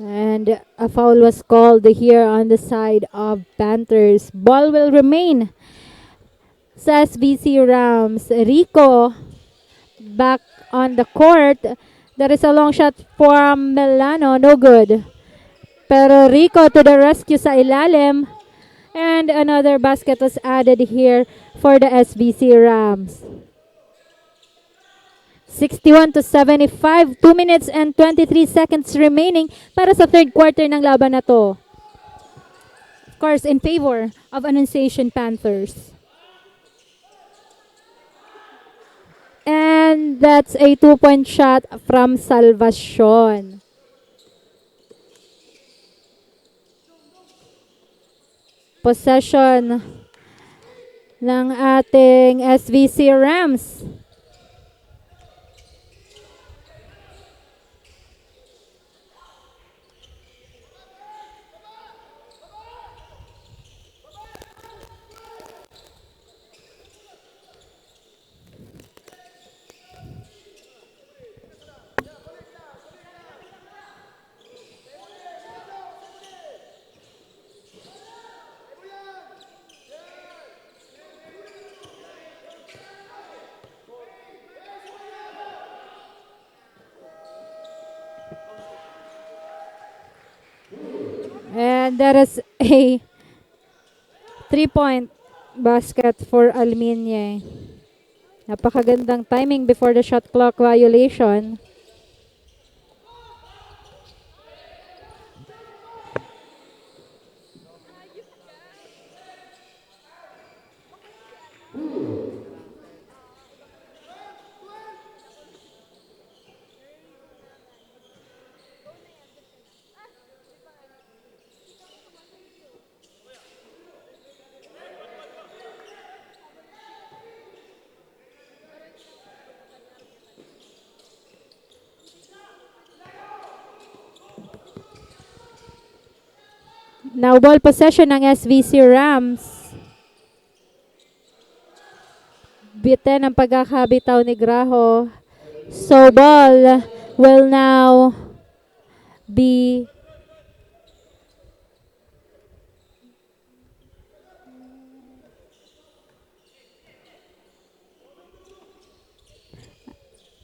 And a foul was called here on the side of Panthers. Ball will remain sa SVC Rams. Rico back on the court. There is a long shot from Milano. No good. Pero Rico to the rescue sa ilalim. And another basket was added here for the SVC Rams. 61-75, 2 minutes and 23 seconds remaining para sa third quarter ng laban na to. Of course, in favor of Annunciation Panthers. And that's a 2-point shot from Salvacion. Possession ng ating SVC Rams. And that is a 3-point basket for Alminye. Napakagandang timing before the shot clock violation. Now ball possession ng SVC Rams. Bitin ang pagkakabitaw ni Graho. So ball will now be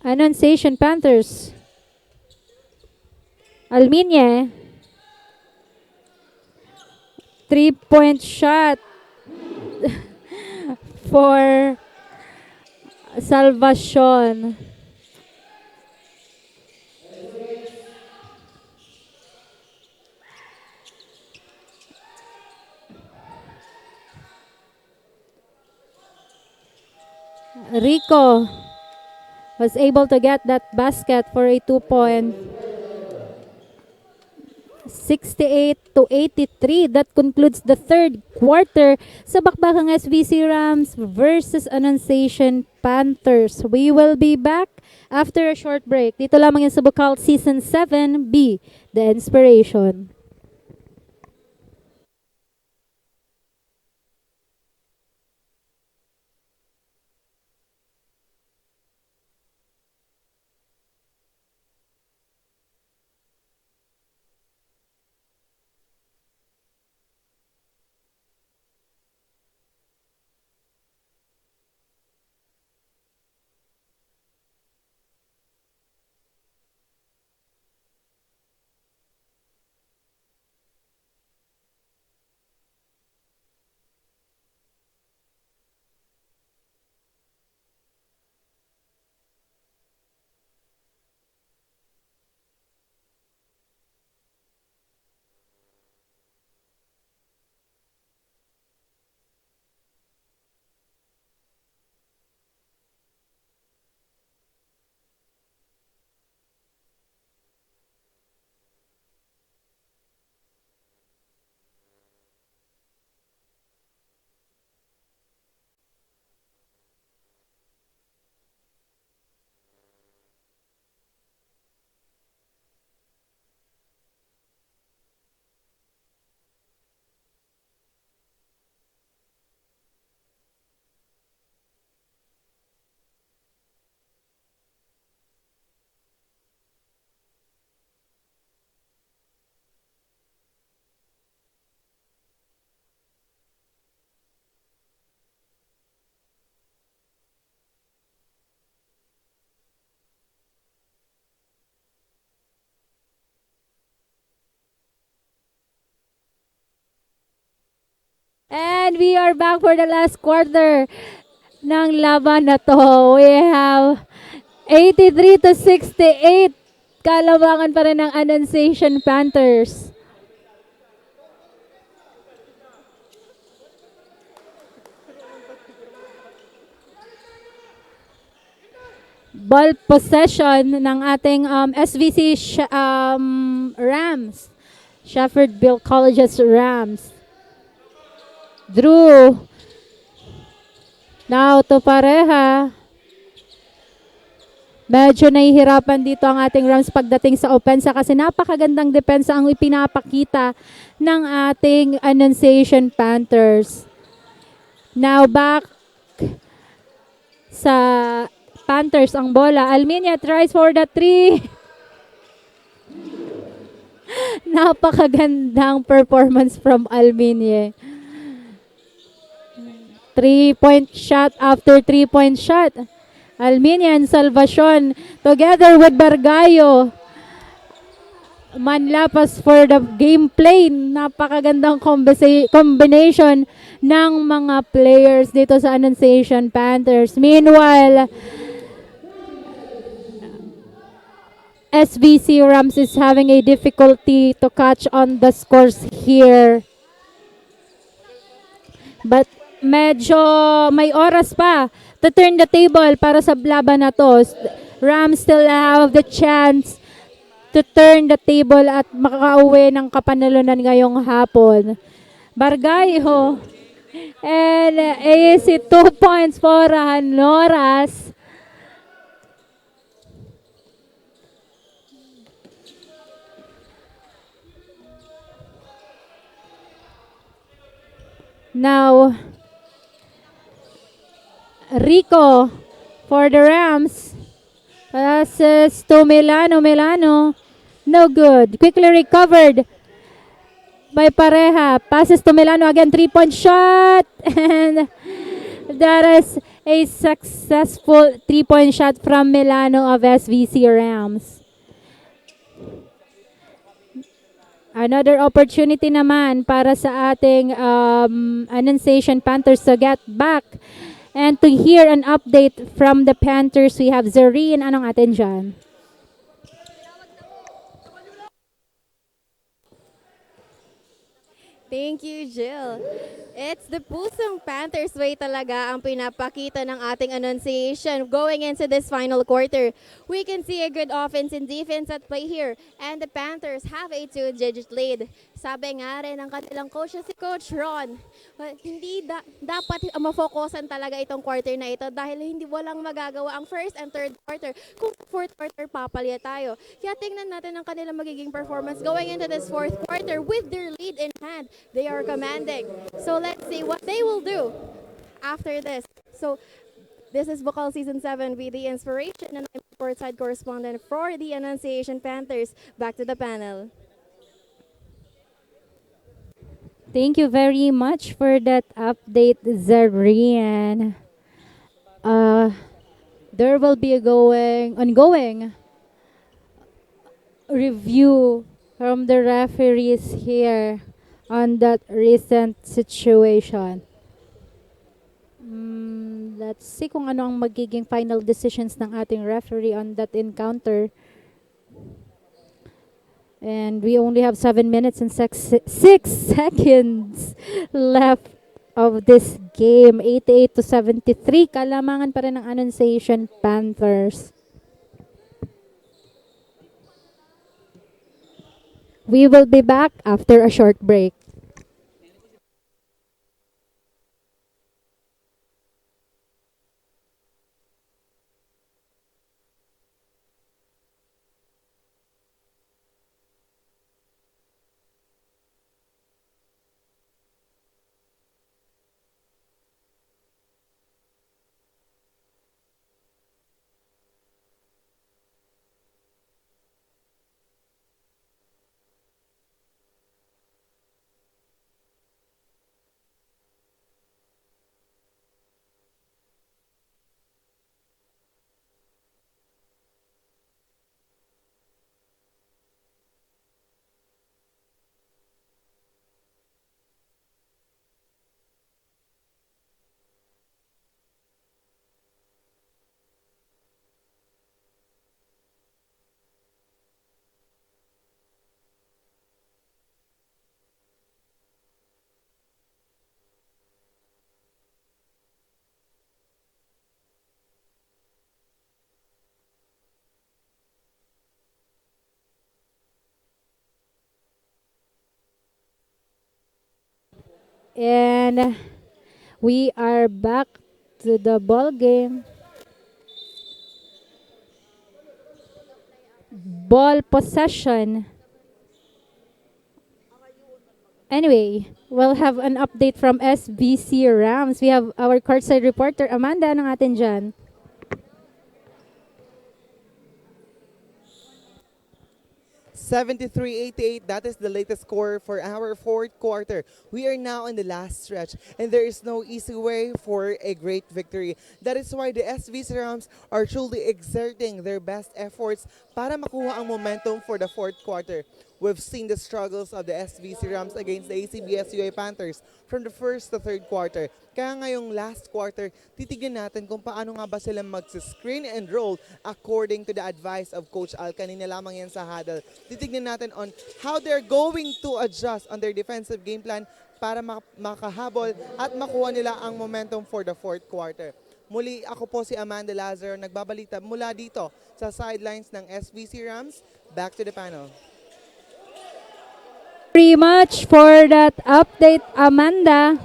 Annunciation Panthers. Alminye. 3-point shot for Salvacion. Rico was able to get that basket for a 2-point. 68-83. That concludes the third quarter sa bakbakang SVC Rams versus Annunciation Panthers. We will be back after a short break. Dito lamang yan sa BUCAL Season 7B, The Inspiration. And we are back for the last quarter ng laban na to. We have 83 to 68. Kalamangan pa rin ng Annunciation Panthers. Ball possession ng ating SVC Rams. Shepherdville College's Rams. Drew. Now to pareha. Medyo nahihirapan dito ang ating Rams pagdating sa opensa kasi napakagandang depensa ang ipinapakita ng ating Annunciation Panthers. Now back sa Panthers ang bola. Alminia tries for the 3. Napakagandang performance from Alminia. 3-point shot after 3-point shot. Alminia and Salvacion together with Bargayo. Manlapas for the gameplay. Napakagandang combination ng mga players dito sa Annunciation Panthers. Meanwhile, SVC Rams is having a difficulty to catch on the scores here. But medyo may oras pa to turn the table para sa laban na to. Rams still have the chance to turn the table at makakauwi ng kapanalunan ngayong hapon. Bargayo and AAC 2 points for Hanoras. Now, Rico for the Rams. Passes to Milano. No good. Quickly recovered by Pareja. Passes to Milano again. 3-point shot. And that is a successful 3-point shot from Milano of SVC Rams. Another opportunity naman para sa ating Annunciation Panthers to get back and to hear an update from the Panthers. We have Zareen. Anong atin dyan? Thank you, Jill. It's the Pusong Panthers way talaga ang pinapakita ng ating Annunciation going into this final quarter. We can see a good offense and defense at play here, and the Panthers have a 2-digit lead. Sabi nga rin ng kanilang coach si Coach Ron, hindi dapat mafokusan talaga itong quarter na ito dahil hindi walang magagawa ang first and third quarter kung fourth quarter papalya tayo. Kaya tingnan natin ang kanilang magiging performance going into this fourth quarter with their lead in hand. They are commanding. So let's see what they will do after this. So this is BUCAL Season 7 with the inspiration, and I'm courtside correspondent for the Annunciation Panthers. Back to the panel. Thank you very much for that update, Zarian. There will be ongoing review from the referees here on that recent situation. Let's see kung ano ang magiging final decisions ng ating referee on that encounter. And we only have 7 minutes and 6 seconds left of this game. 88 to 73. Kalamangan pa rin ng Annunciation Panthers. We will be back after a short break. And we are back to the ball game. Ball possession. Anyway, we'll have an update from SVC Rams. We have our courtside reporter, Amanda. Anong atin dyan? 73-88, that is the latest score for our fourth quarter. We are now in the last stretch, and there is no easy way for a great victory. That is why the SVC Rams are truly exerting their best efforts para makuha ang momentum for the fourth quarter. We've seen the struggles of the SVC Rams against the ACBSUI Panthers from the first to third quarter. Kaya ngayong last quarter, titignan natin kung paano nga ba sila mag-screen and roll according to the advice of Coach Al. Kanina lamang yan sa huddle. Titignan natin on how they're going to adjust on their defensive game plan para makahabol at makuha nila ang momentum for the fourth quarter. Muli, ako po si Amanda Lazaro, nagbabalita mula dito sa sidelines ng SVC Rams. Back to the panel. Very much for that update, Amanda.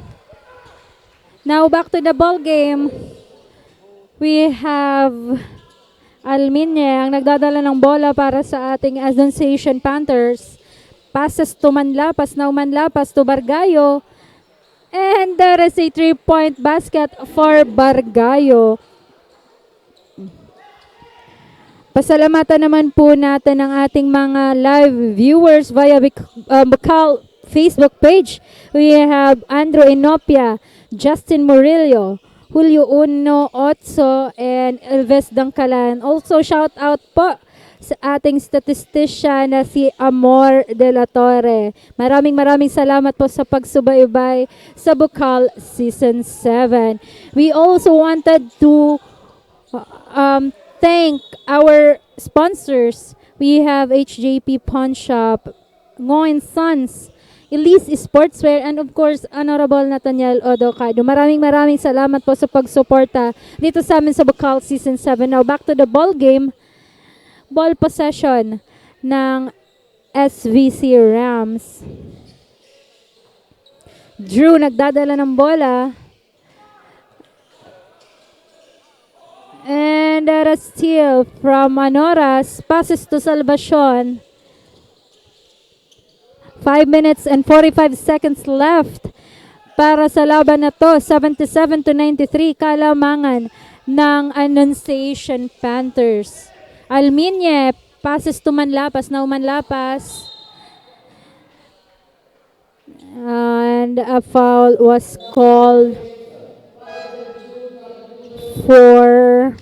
Now back to the ball game. We have Alminye ang nagdadala ng bola para sa ating Annunciation Panthers. Passes to Manlapas, now Manlapas to Bargayo. And there is a 3-point basket for Bargayo. Pasalamatan naman po natin ang ating mga live viewers via BUCAL Facebook page. We have Andrew Inopia, Justin Murillo, Julio Uno Otso, and Elvis Dangkalan. Also shout out po sa ating statistician na si Amor de la Torre. Maraming salamat po sa pagsubaybay sa BUCAL Season 7. We also wanted to thank our sponsors. We have HJP Pawn Shop, Ngoy & Sons, Elise Sportswear, and of course, Honorable Nathaniel Odocado. Maraming salamat po sa pagsuporta dito sa amin sa BUCAL Season 7. Now, back to the ball game. Ball possession ng SVC Rams. Drew nagdadala ng bola. And that is steal from Manoras. Passes to Salvacion. 5 minutes and 45 seconds left para sa laban na to. 77-93 kalamangan ng Annunciation Panthers. Alminye, passes to Manlapas. Now Manlapas. And a foul was called for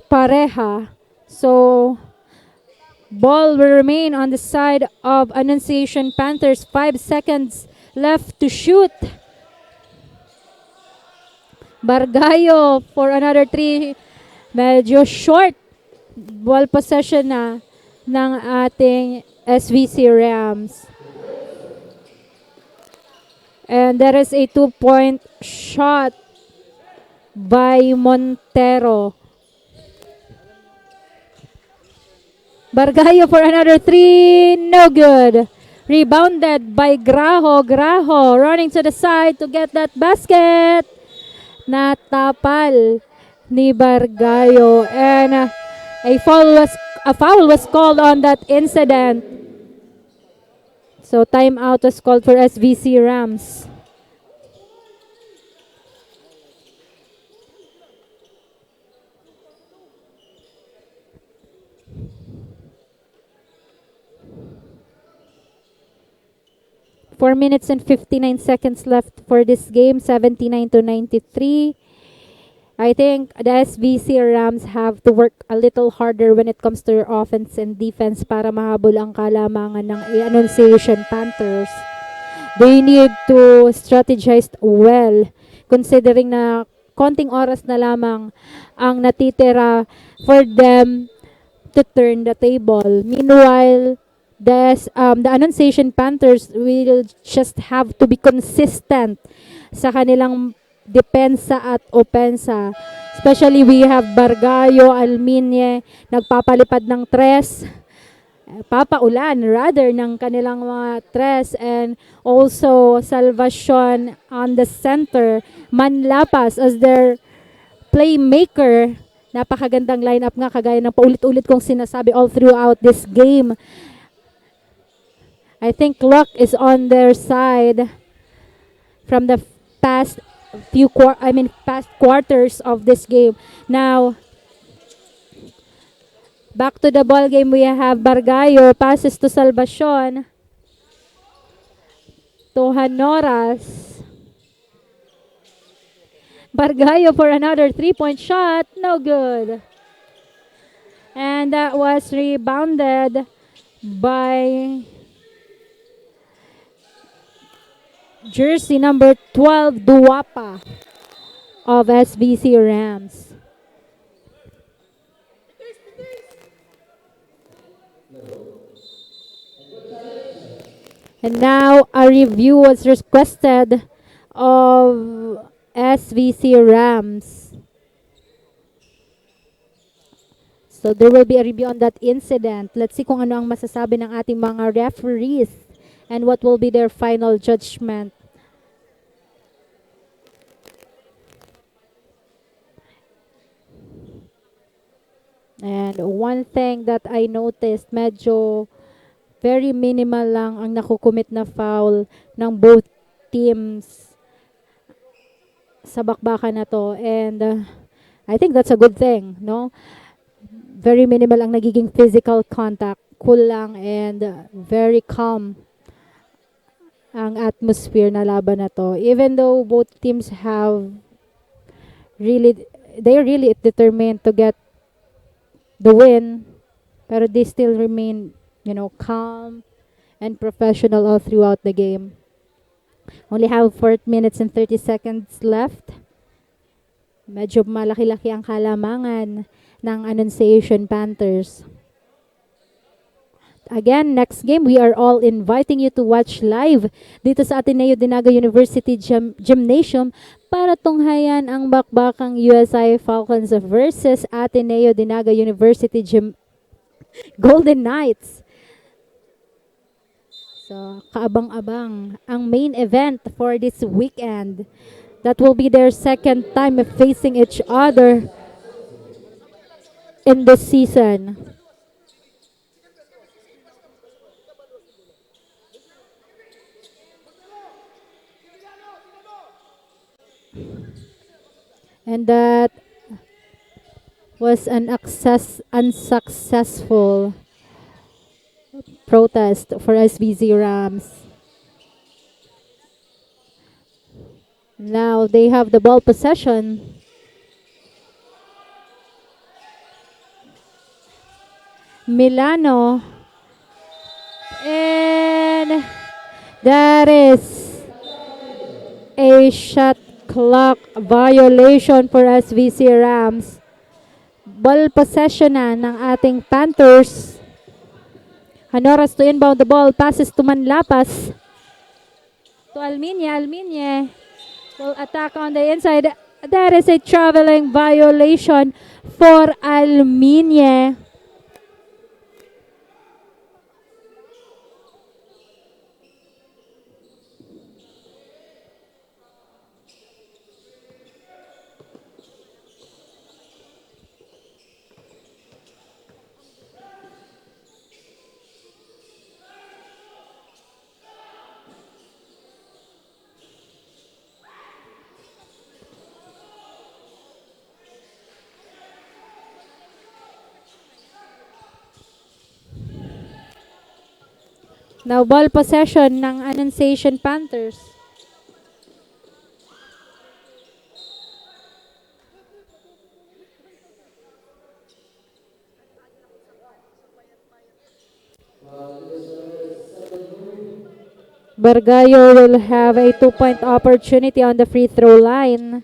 Pareja. So, ball will remain on the side of Annunciation Panthers. 5 seconds left to shoot. Bargayo for another 3. Medyo short. Ball possession na ng ating SVC Rams. And there is a 2-point shot by Montero. Bargayo for another 3. No good. Rebounded by Graho. Graho running to the side to get that basket. Natapal ni Bargayo. And a foul was called on that incident. So timeout was called for SVC Rams. Four minutes and 59 seconds left for this game, 79-93. I think the SVC Rams have to work a little harder when it comes to their offense and defense para mahabol ang kalamangan ng Annunciation Panthers. They need to strategize well considering na konting oras na lamang ang natitira for them to turn the table. Meanwhile, the Annunciation Panthers will just have to be consistent sa kanilang depensa at opensa. Especially we have Bargayo, Alminye, nagpapalipad ng tres. papaulan rather ng kanilang mga tres, and also Salvacion on the center, Manlapas as their playmaker. Napakagandang lineup nga, kagaya ng paulit-ulit kong sinasabi all throughout this game. I think luck is on their side from the past past quarters of this game. Now, back to the ball game, we have Bargayo, passes to Salvacion, to Hanoras. Bargayo for another 3-point shot, no good. And that was rebounded by jersey number 12, Duwapa of SVC Rams. And now a review was requested of SVC Rams. So there will be a review on that incident. Let's see kung ano ang masasabi ng ating mga referees and what will be their final judgment. And one thing that I noticed, medyo very minimal lang ang nakukumit na foul ng both teams sa bakbakan na to. And I think that's a good thing, no? Very minimal ang nagiging physical contact. Cool lang and very calm ang atmosphere na laban na to. Even though both teams they're really determined to get the win, pero they still remain, calm and professional all throughout the game. Only have 4 minutes and 30 seconds left. Medyo malaki-laki ang kalamangan ng Annunciation Panthers. Again, next game, we are all inviting you to watch live dito sa Ateneo Dinaga University Gymnasium para tunghayan ang bakbakang USI Falcons versus Ateneo Dinaga University Golden Knights. So, kaabang-abang ang main event for this weekend. That will be their second time facing each other in this season. And that was an unsuccessful protest for SVC Rams. Now they have the ball possession. Milano. And that is a shot clock violation for SVC Rams. Ball possession na ng ating Panthers. Hanoras to inbound the ball. Passes to Manlapas. To Alminye. Alminye will attack on the inside. That is a traveling violation for Alminye. Now ball possession ng Annunciation Panthers. Bargayo will have a 2-point opportunity on the free throw line.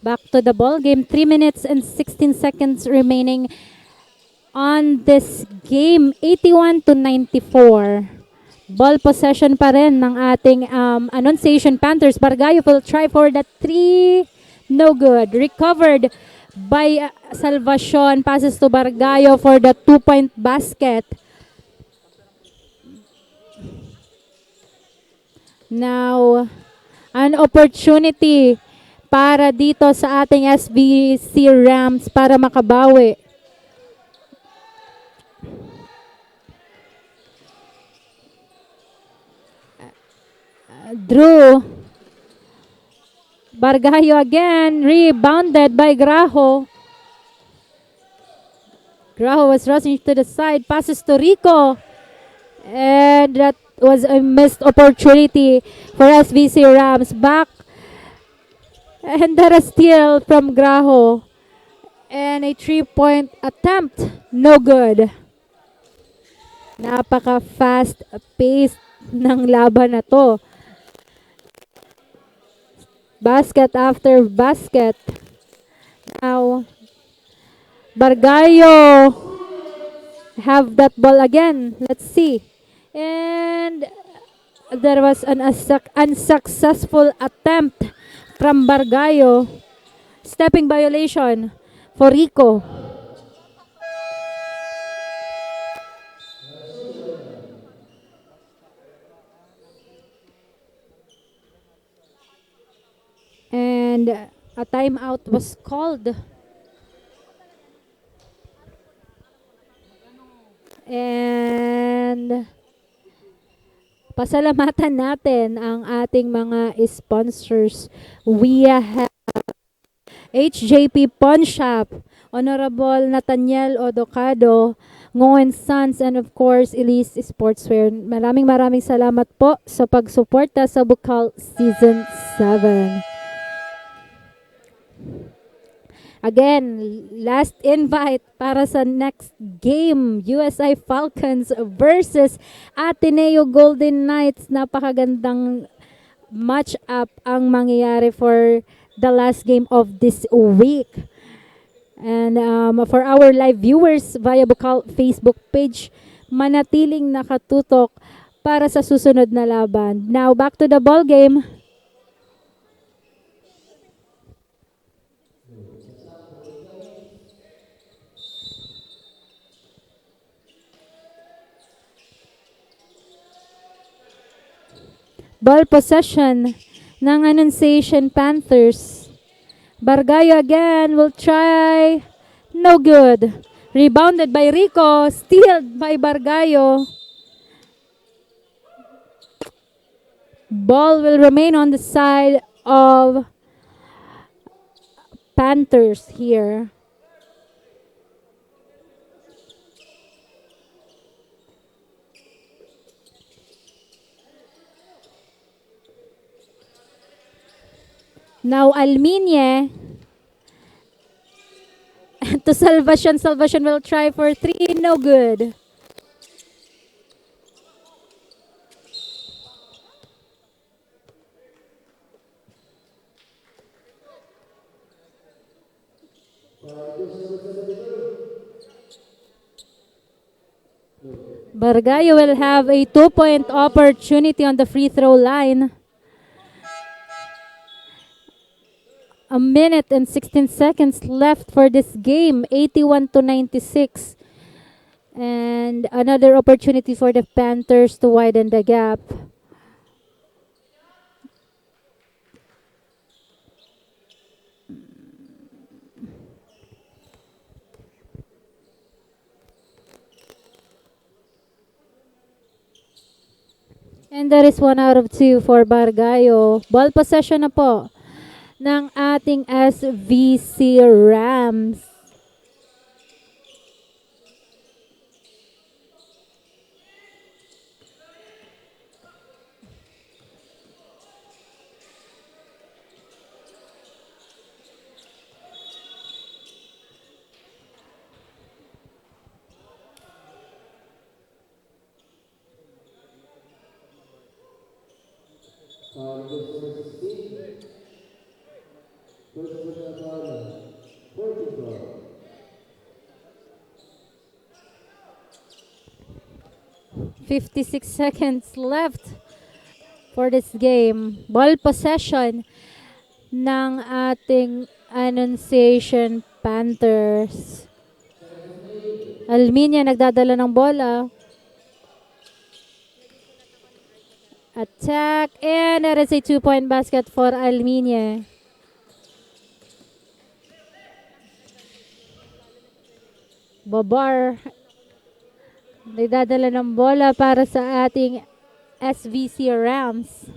Back to the ball game. 3 minutes and 16 seconds remaining on this game. 81 to 94. Ball possession pa rin ng ating Annunciation Panthers. Bargayo will try for the 3. No good. Recovered by Salvacion. Passes to Bargayo for the 2-point basket. Now, an opportunity para dito sa ating SVC Rams para makabawi. Drew. Bargayo again. Rebounded by Graho. Graho was rushing to the side. Passes to Rico. And that was a missed opportunity for SVC Rams. Back. And that a steal from Graho. And a 3-point attempt. No good. Napaka-fast pace ng laban na to. Basket after basket. Now, Bargayo have that ball again. Let's see. And there was an unsuccessful attempt from Bargayo. Stepping violation for Rico. And a timeout was called. And pasalamatan natin ang ating mga sponsors. We have HJP Pawn Shop, Honorable Nathaniel Odocado, Ngo & Sons, and of course, Elise Sportswear. Maraming salamat po sa pagsuporta sa BUCAL Season 7. Again, last invite para sa next game, USI Falcons versus Ateneo Golden Knights. Napakagandang match-up ang mangyayari for the last game of this week. And for our live viewers via BUCAL Facebook page, manatiling nakatutok para sa susunod na laban. Now, back to the ball game. Ball possession ng Annunciation Panthers. Bargayo again will try. No good. Rebounded by Rico. Stealed by Bargayo. Ball will remain on the side of Panthers here. Now Alminye to Salvacion. Salvacion will try for 3. No good. Bargayo will have a 2-point opportunity on the free throw line. A minute and 16 seconds left for this game. 81 to 96. And another opportunity for the Panthers to widen the gap. And that is 1 out of 2 for Bargayo. Ball possession na po ng ating SVC Rams. .56 seconds left for this game. Ball possession ng ating Annunciation Panthers. Alminia nagdadala ng bola. Attack, and that is a 2-point basket for Alminia. Babar nagdadala ng bola para sa ating SVC Rams.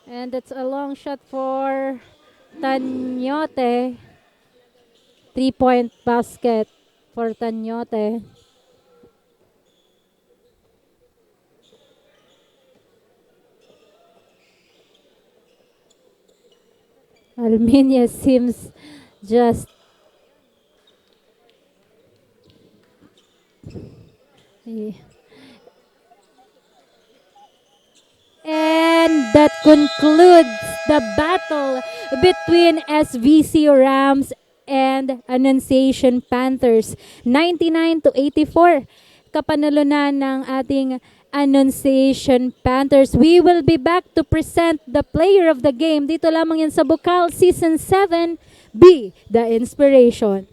And that's a long shot for Tanyote. 3-point basket for Tanyote. Alminia seems just and that concludes the battle between SVC Rams and Annunciation Panthers. 99-84. Kapanalunan ng ating Annunciation Panthers. We will be back to present the player of the game. Dito lamang yan sa BUCAL Season 7. Be the inspiration.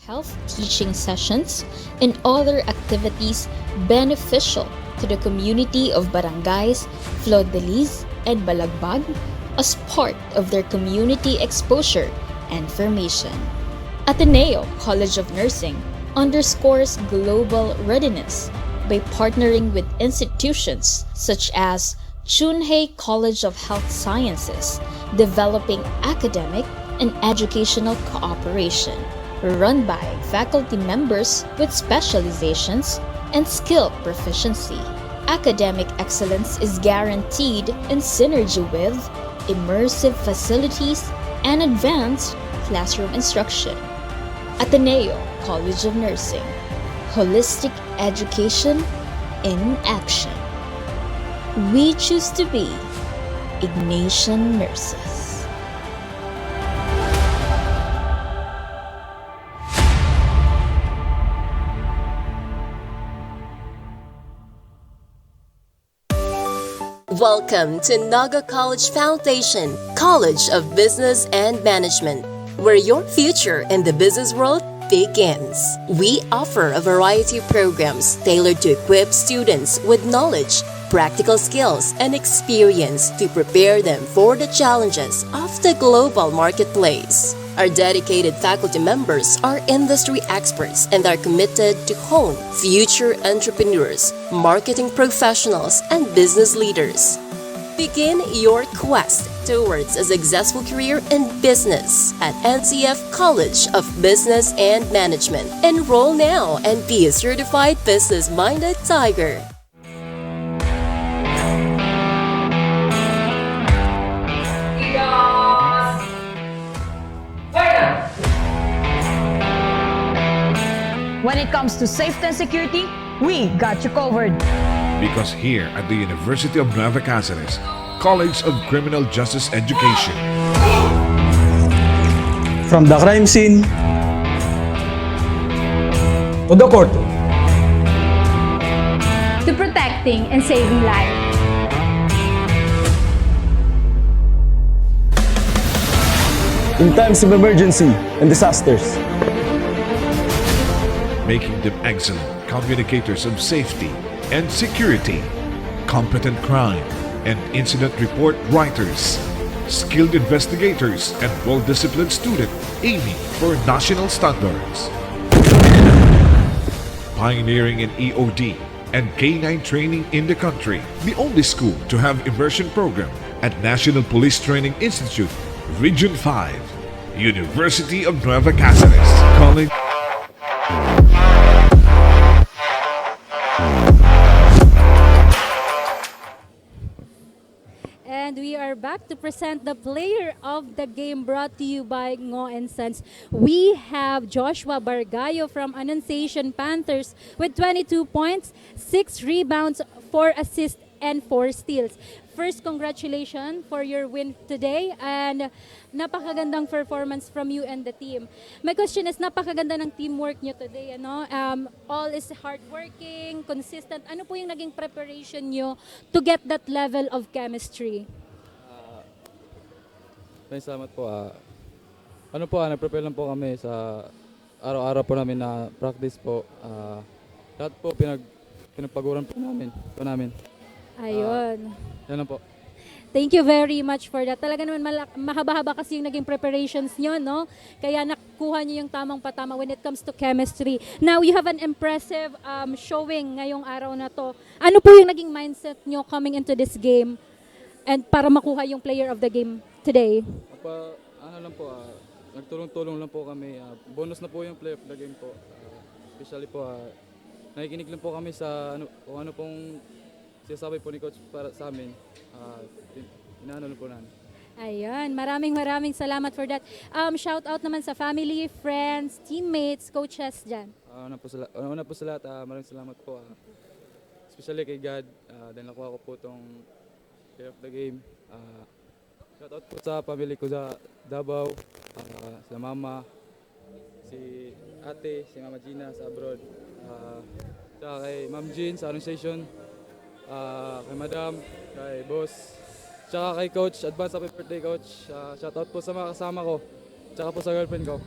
Health teaching sessions, and other activities beneficial to the community of barangays Flor-de-Lis and Balagbag as part of their community exposure and formation. Ateneo College of Nursing underscores global readiness by partnering with institutions such as Chunhei College of Health Sciences, developing academic and educational cooperation, run by faculty members with specializations and skill proficiency. Academic excellence is guaranteed in synergy with immersive facilities and advanced classroom instruction. Ateneo College of Nursing, holistic education in action. We choose to be Ignatian Nurses. Welcome to Naga College Foundation, College of Business and Management, where your future in the business world begins. We offer a variety of programs tailored to equip students with knowledge, practical skills, and experience to prepare them for the challenges of the global marketplace. Our dedicated faculty members are industry experts and are committed to hone future entrepreneurs, marketing professionals, and business leaders. Begin your quest towards a successful career in business at NCF College of Business and Management. Enroll now and be a certified business-minded tiger. When it comes to safety and security, we got you covered. Because here at the University of Nueva Cáceres, College of Criminal Justice Education, from the crime scene to the court, to protecting and saving lives. in times of emergency and disasters, making them excellent communicators of safety and security, competent crime and incident report writers, skilled investigators, and well-disciplined student aiming for national standards. Pioneering in EOD and K-9 training in the country, the only school to have immersion program at National Police Training Institute, Region 5, University of Nueva Cáceres, College. we are back to present the player of the game brought to you by Ngo and Sons. We have Joshua Bargayo from Annunciation Panthers with 22 points, 6 rebounds, 4 assists, and 4 steals. First, congratulations for your win today and napakagandang performance from you and the team. My question is, napakaganda ng teamwork nyo today. Ano? All is hardworking, consistent. Ano po yung naging preparation nyo to get that level of chemistry? Maraming salamat po. Nag-prepare lang po kami sa araw-araw po namin na practice po. Lahat po pinagpaguran po namin. Ayun. Yan lang po. Thank you very much for that. Talaga naman mahaba-haba kasi yung naging preparations nyo, no? Kaya nakuha nyo yung tamang patama when it comes to chemistry. Now, you have an impressive showing ngayong araw na to. Ano po yung naging mindset nyo coming into this game and para makuha yung player of the game today? Nagtulong-tulong lang po kami. Bonus na po yung player of the game po. Especially po, nakikinig lang po kami sa kung ano pong sinasabi po ni Coach para sa amin. Inaano po namin. Ayun, maraming salamat for that. Shout out naman sa family, friends, teammates, coaches dyan. Una po sa lahat, maraming salamat po. Especially kay God, dahil nakuha ko po itong player of the game. Shout out po sa family ko sa Davao, sa mama, si ate, si Mama Gina sa abroad. Tsaka kay Ma'am Jean sa Annunciation, kay Madam, kay Boss, tsaka kay Coach. Advance happy birthday, Coach. Shout out po sa mga kasama ko, tsaka po sa girlfriend ko.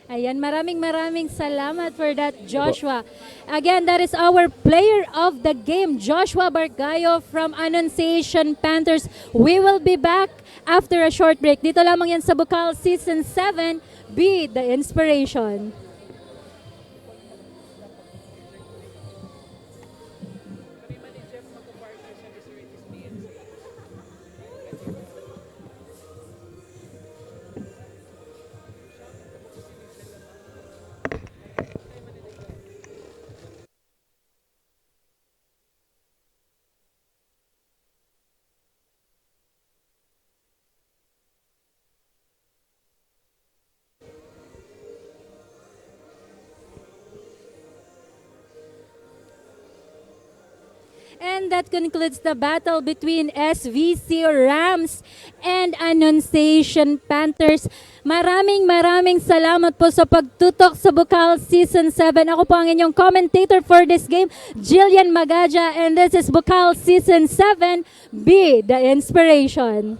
Ayan, maraming salamat for that, Joshua. Again, that is our player of the game, Joshua Bargayo from Annunciation Panthers. We will be back after a short break. Dito lamang yan sa BUCAL Season 7, Be the Inspiration. And that concludes the battle between SVC Rams and Annunciation Panthers. Maraming salamat po sa pagtutok sa BUCAL Season 7. Ako po ang inyong commentator for this game, Jillian Magaja, and this is BUCAL Season 7, Be the Inspiration.